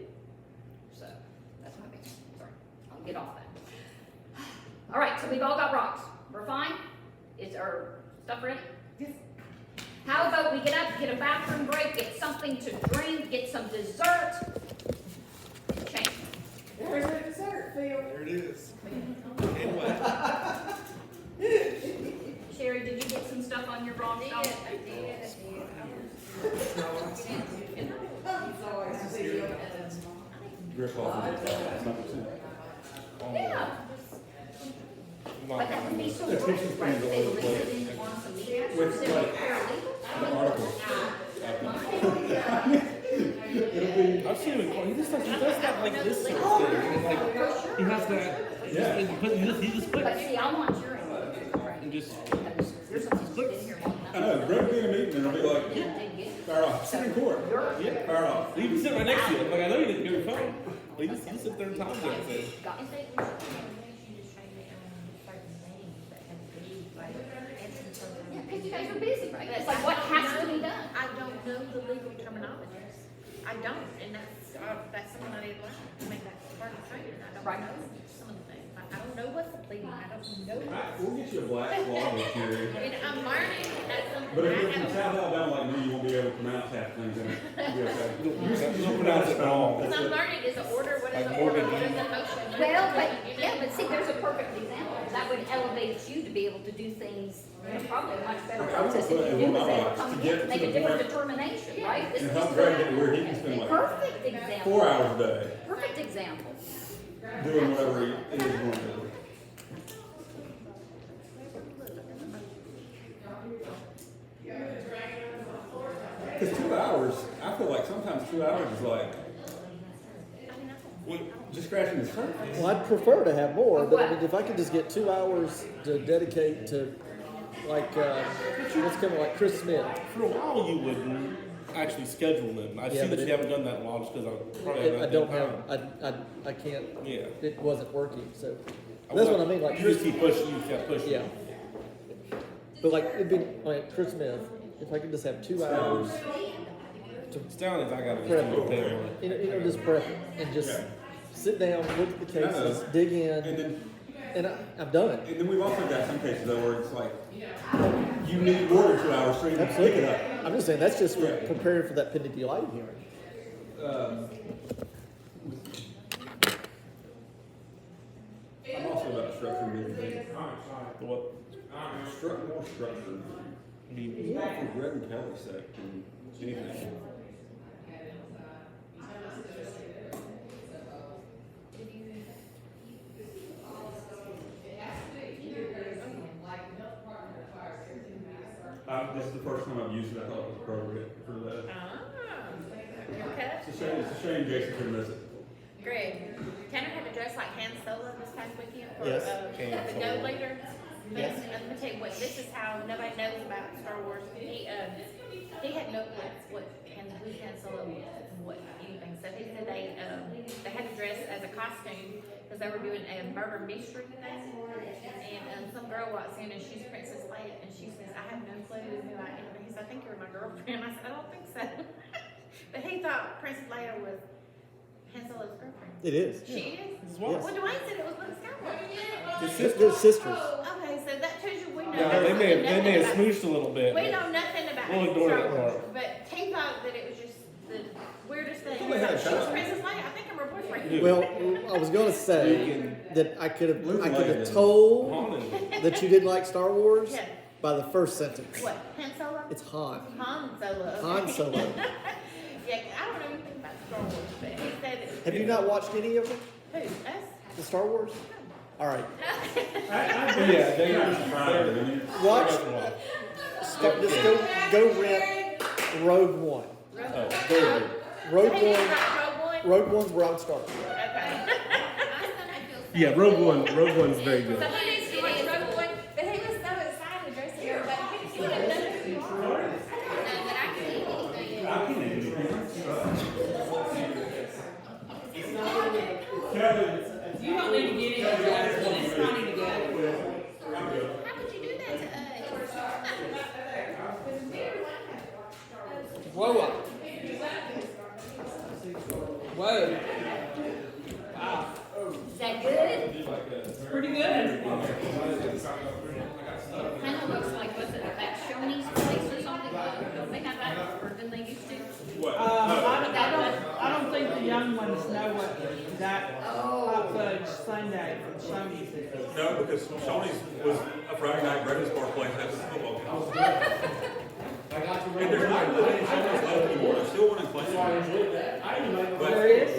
So, that's my big, sorry, I'll get off that. All right, so we've all got rocks. We're fine? Is our stuff ready? Yes. How about we get up, get a bathroom break, get something to drink, get some dessert, and change. There's a dessert, Phil. There it is. Sherry, did you get some stuff on your wrong stuff? I did. Drip off. Yeah. But that would be so great, right? If they listed in on some media, With, specific like, paralegal. The articles. I've seen him, he just does that like this sort of thing, and like, he has that, Yeah. he just But clicks, see, I want your input, right? and just, You're supposed to sit in here long enough. I know, Greg will be in a meeting and I'll be like, You didn't get it. fire off, sit in court, yeah. fire off. You can sit right next to him, like, I know you didn't get your phone, but you just sit there and talk to him, and say, Got it. Yeah, because you guys are busy, right? It's like what has to be done. I don't know the legal terminologies. I don't, and that's something I need to learn. I mean, that's part of the training. I don't Right. know some of the things. I don't know what's the pleading. I don't know. We'll get you a black law dictionary. And I'm learning. That's something But if I you're from have. South Alabama like me, you won't be able to pronounce half things in it. You'll be okay. you don't pronounce it wrong. Because I'm learning is an order, what is Like an more order, than what is you. a motion? Well, but, yeah, but see, there's a perfect example. That would elevate you to be able to do things in a probably much better I would process put than it you in do my as they box come to get in, to make the a different point- determination, right? This And is help just Greg get where he can spend like perfect example. 4 hours a day Perfect example. doing whatever he is going to do. Because 2 hours, I feel like sometimes 2 hours is like, just scratching the surface. Well, I'd prefer to have more, Of but I what? mean, if I could just get 2 hours to dedicate to, like, what's coming, like Chris Smith. For a while, you wouldn't actually schedule them. I Yeah, see but that you haven't done that in a while, just because I probably haven't I had don't that have, time. I can't, Yeah. it wasn't working, so. That's what I mean, like You just Chris, keep pushing, you kept pushing. yeah. But like, it'd be, like Chris Smith, if I could just have 2 hours to It's down as I gotta just prep do it it, there. you know, just prep it, and just Yeah. sit down, look at the cases, I know. dig And in, then, and I've done it. and then we've also got some cases though where it's like, you need more than 2 hours so you can pick Absolutely. it up. I'm just saying, that's just for Yeah. preparing for that pending delay hearing. I'm also about structuring everything. What? More structure. I mean, More for Greg and Kelly's sake than anything. This is the first time I've used it. I thought it was appropriate for the. Okay. It's a shame Jason couldn't miss it. Greg, Tanner had to dress like Han Solo this past weekend for, Yes. the Go Leader. But let me tell you what, this is how nobody knows about Star Wars. He had no clue what Han Solo was, what anything. So he said they costume, because they were doing a murder mystery thing. And some girl walks in and she's Princess Leia, and she says, I have no clue who I am. And he said, I think you're my girlfriend. I said, I don't think so. But he thought Princess Leia was Han Solo's girlfriend. It is. She is? Yes. Well, Dwayne said it was Luke Skywalker. They're sisters. Okay, so that tells you we know Yeah, they may have about- smooshed a little bit. we know nothing about We'll ignore Star that Wars, part. but he thought that it was just the weirdest thing. Well, they had a She was costume. Princess Leia. I think I'm her boyfriend. Well, I was gonna say that I could Luke have Leia. told Haunted. that you didn't like Star Wars Yeah. by the first sentence. What, Han Solo? It's Han. Han Solo. Han Solo. Yeah, I don't know anything about Star Wars, but he said it. Have you not watched any of them? Who, us? The Star Wars? All right. Yeah, they Watch. Just go rent Rogue One. Oh, very good. Rogue He didn't One. like Rogue One? Rogue One's where I would start. Okay. Yeah, Rogue One's very good. So he didn't watch Rogue One, but he was so excited dressing everybody. He would have done it if you are. You don't need to get into that, it's not even good. How would you do that to us? Whoa up. Whoa. Wow. Is that good? Pretty good. Kind of looks like, what's it, that Shoney's place or something? Don't they have that, or didn't they used to? I don't think the young ones know what that hot fudge sundae from Shoney's is. No, because Shoney's was a Friday night breakfast bar place at the football game. And there's not really any Shoney's left anymore, there's still one in Clinton. But There is?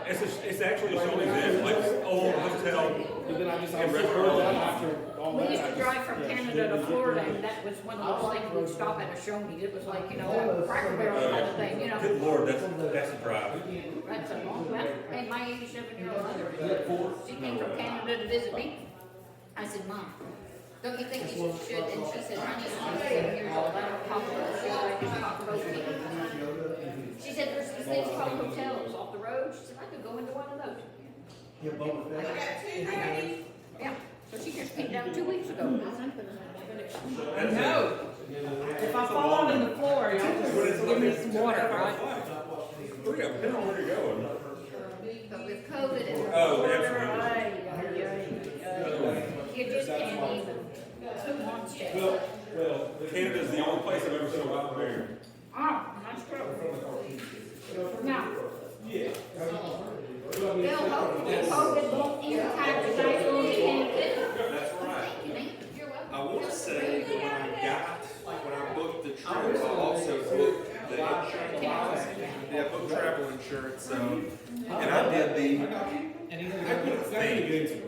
it's actually a Shoney's Inn, like old hotel and restaurant. We used to drive from Canada to Florida, and that was one of those things, we'd stop at a Shoney's, it was like, you know, a Cracker Barrel kind of thing, you know. Good Lord, that's a drive. That's a long, well, and my 87-year-old mother, she came from Canada to visit me. I said, Mom, don't you think you should? And she said, honey, I'm 7 years old, I don't pop the sugar, I just pop both feet. She said, there's these things called hotels off the road. She said, I could go into one of those. Yeah, so she just came down 2 weeks ago. No. If I fall on the floor, y'all just give me some water, right? Depending on where you're going. But with COVID and Oh, water, absolutely. you just can't even launch it. Well, Canada's the only place I've ever seen a wild bear. Oh, that's true. Now, Bill, hopefully COVID won't impact you guys on the campus. That's right. Thank you, Nate. You're welcome. I want to say that when I booked the trip, I also booked the insurance policy. Yeah, I booked travel insurance, and I did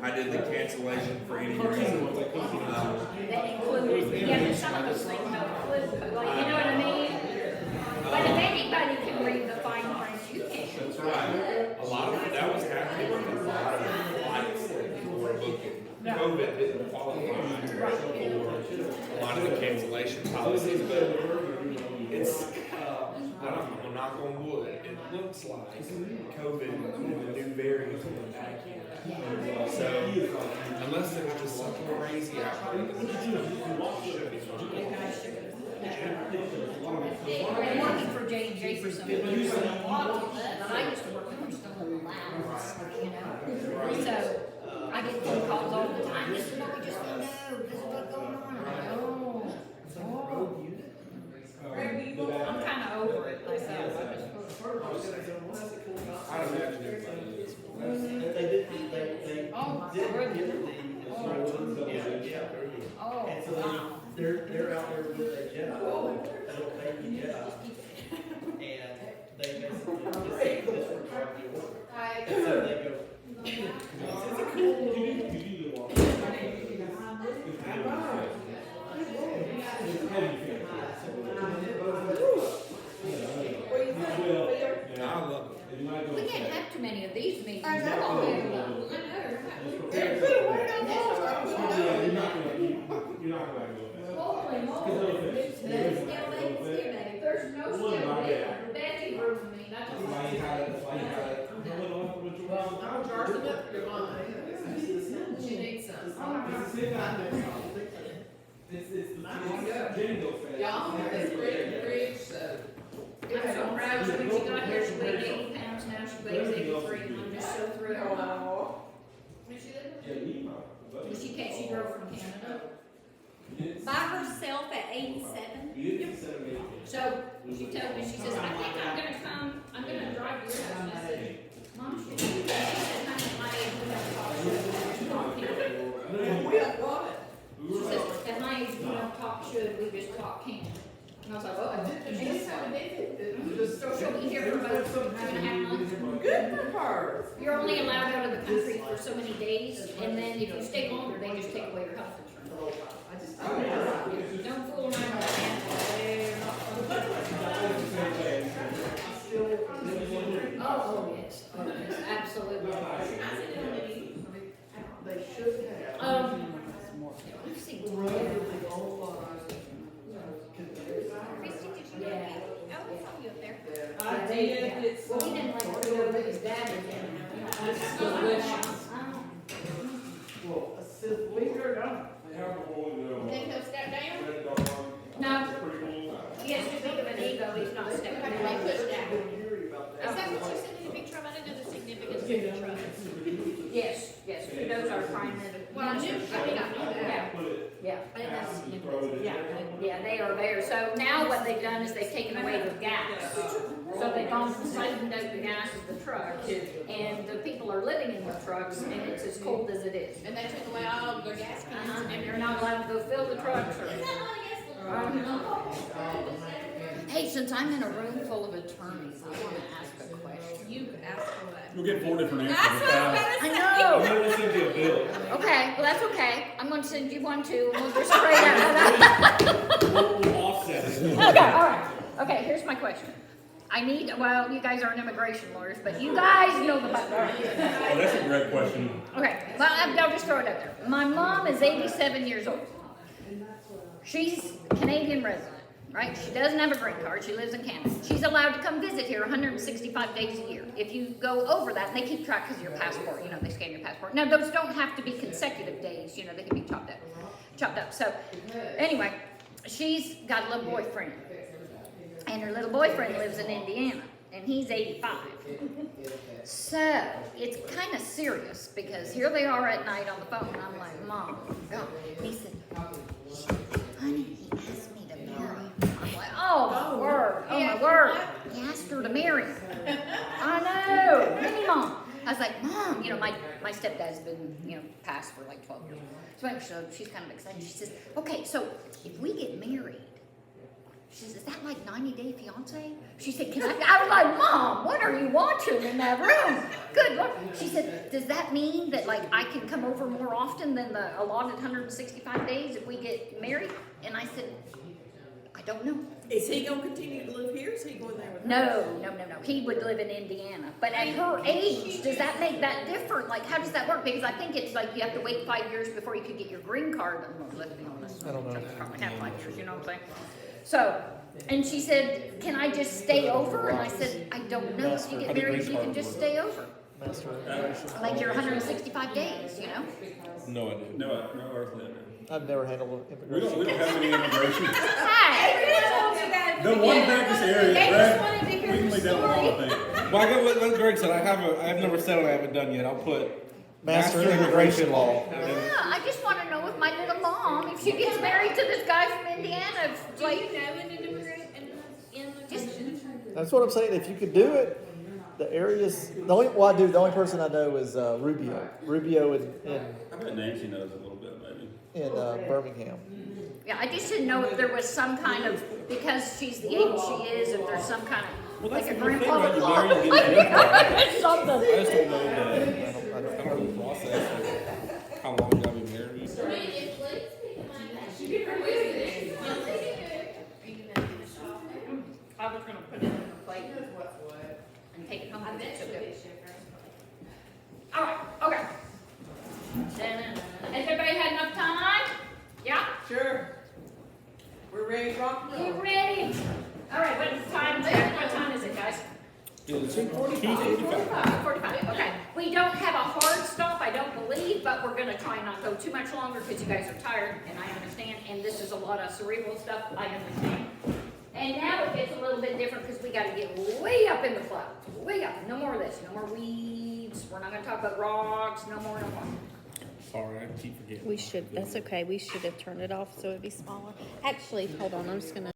I did the cancellation for any reason. That includes, yeah, but some of those things don't include, like, you know what I mean? But if anybody can read the fine print, you can. That's right. A lot of that was happening with a lot of flights that people were booking. COVID didn't qualify for a lot of the cancellation policies, but it's, I'm knock on wood, it looks like COVID and the new variant is coming back in. So, unless there's just something crazy outbreak, it should be fine. I'm working for J&J for some years, and I used to work, we were still in the labs, you know? So, I get phone calls all the time, this is what we just found out, this is what's going on. I'm like, oh. I'm kinda over it myself, I just. I'd imagine everybody is. Oh, my goodness. Oh, wow. They're out there with a jet. They'll pay the jet. And they basically just say this requires the order. And so they go. I love it. We can't have too many of these meetings. They're all good. You're not gonna Holy moly. There's no still there. big room for me, that's all. Why you had it, why you had it. Well, I'll charge them up for your mom. She needs some. Y'all, this bridge, so. I'm so proud, so when she got here, she weighed 80 pounds, now she weighs 83, and I'm just so thrilled. When she lived Well, she drove from Canada. By herself at 87? So, she told me, she says, I think I'm gonna drive to your house, and I said, Mom, she said, honey, my age, we don't talk shit, we talk Canada. We have got it. She says, at my age, we don't talk should, we just talk can. And I was like, oh, And she's having it. so she'll be here for about 2.5 months. Good for her. You're only allowed out of the country for so many days, and then if you stay longer, they just take away your health insurance. Don't fool around with Canada, they're not fun. Oh, yes, absolutely. They should have. Let's see. Christy, did you know that? Oh, I saw you up there. I did, it's. Well, he didn't like to go with his dad again. That's delicious. Well, a civil leader, no. think he'll step down? No, he has too big of an ego, he's not stepping They down. push down. Is that what you said in the big truck? I didn't know the significance of the truck. Yes, yes, those are prime minister. Well, I knew, I think I knew that. Yeah, I didn't know the significance. yeah, yeah, they are there. So now what they've done is they've taken away the gas. So they've gone from siphoning out the gas of the truck, and the people are living in the trucks, and it's as cold as it is. And they took away all of their gas cans. And they're not allowed to go fill the trucks or. Hey, since I'm in a room full of attorneys, I want to ask a question. You asked for what? You'll get 4 different answers. That's what I was I gonna say. know. I'm gonna send you a bill. Okay, well, that's okay. I'm going to send you one too, and we'll just trade out. We'll offset it. Okay, all right. Okay, here's my question. Well, you guys aren't immigration lawyers, but you guys know the button. Oh, that's a great question. Okay, well, I'll just throw it out there. My mom is 87 years old. She's a Canadian resident, right? She doesn't have a green card. She lives in Canada. She's allowed to come visit here 165 days a year. If you go over that, they keep track of your passport. You know, they scan your passport. Now, those don't have to be consecutive days. You know, they can be chopped up. So, anyway, she's got a little boyfriend. And her little boyfriend lives in Indiana, and he's 85. So, it's kind of serious, because here they are at night on the phone, and I'm like, Mom, God. And he said, honey, he asked me to marry him. I'm like, oh, my word, oh, my word. He asked her to marry him. I know, really, Mom. I was like, Mom, you know, my stepdad's been, passed for like 12 years. So she's kind of excited. She says, okay, so if we get married, she says, is that like 90-day fiance? She said, can I was like, Mom, what are you watching in that room? Good Lord. She said, does that mean that like I can come over more often than the allotted 165 days if we get married? And I said, I don't know. Is he gonna continue to live here? Is he going there with her? No. He would live in Indiana. But at her age, does that make that different? Like, how does that work? Because I think it's like you have to wait 5 years before you could get your green card. Let's be honest. I don't know. Probably have 5 years, you know what I'm saying? So, and she said, can I just stay over? And I said, I don't know. If you get married, you can just stay over. Master immigration. Like your 165 days, you know? No idea. No earthly. I've never handled We immigration. don't have any immigration. Hi. The one practice area, They Brad, just wanted to hear we can your leave that one story. on, I think. Well, I got what Greg said. I have number 7 I haven't done yet. I'll put Master immigration law. And then- Yeah, I just want to know if my little mom, if she gets married to this guy from Indiana, if, Do like, you know an immigrant in the country? That's what I'm saying. If you could do it, the areas. The only person I know is Rubio. Rubio in I bet Nancy knows a little bit, maybe. Birmingham. yeah, I just didn't know if there was some kind of, because she's the age she is, if there's some kind of, Well, like that's a the good thing, grandpa right? You're law. married, you get a green card. It's something. I just don't know I don't the process of how long you gotta be married. I was gonna put it in a plate and take it home. All right, okay. Has everybody had enough time? Yeah? Sure. We're ready to rock and roll. You ready? All right, what time is it, guys? is 2:45, okay. We don't have a hard stop, I don't believe, but we're gonna try not go too much longer, because you guys are tired, and I understand, and this is a lot of cerebral stuff, I understand. And now it gets a little bit different, because we gotta get way up in the clouds, way up, no more of this, no more weeds, we're not gonna talk about rocks, no more. Sorry, I keep forgetting. We should, that's okay, we should have turned it off so it'd be smaller. Actually, hold on, I'm just gonna.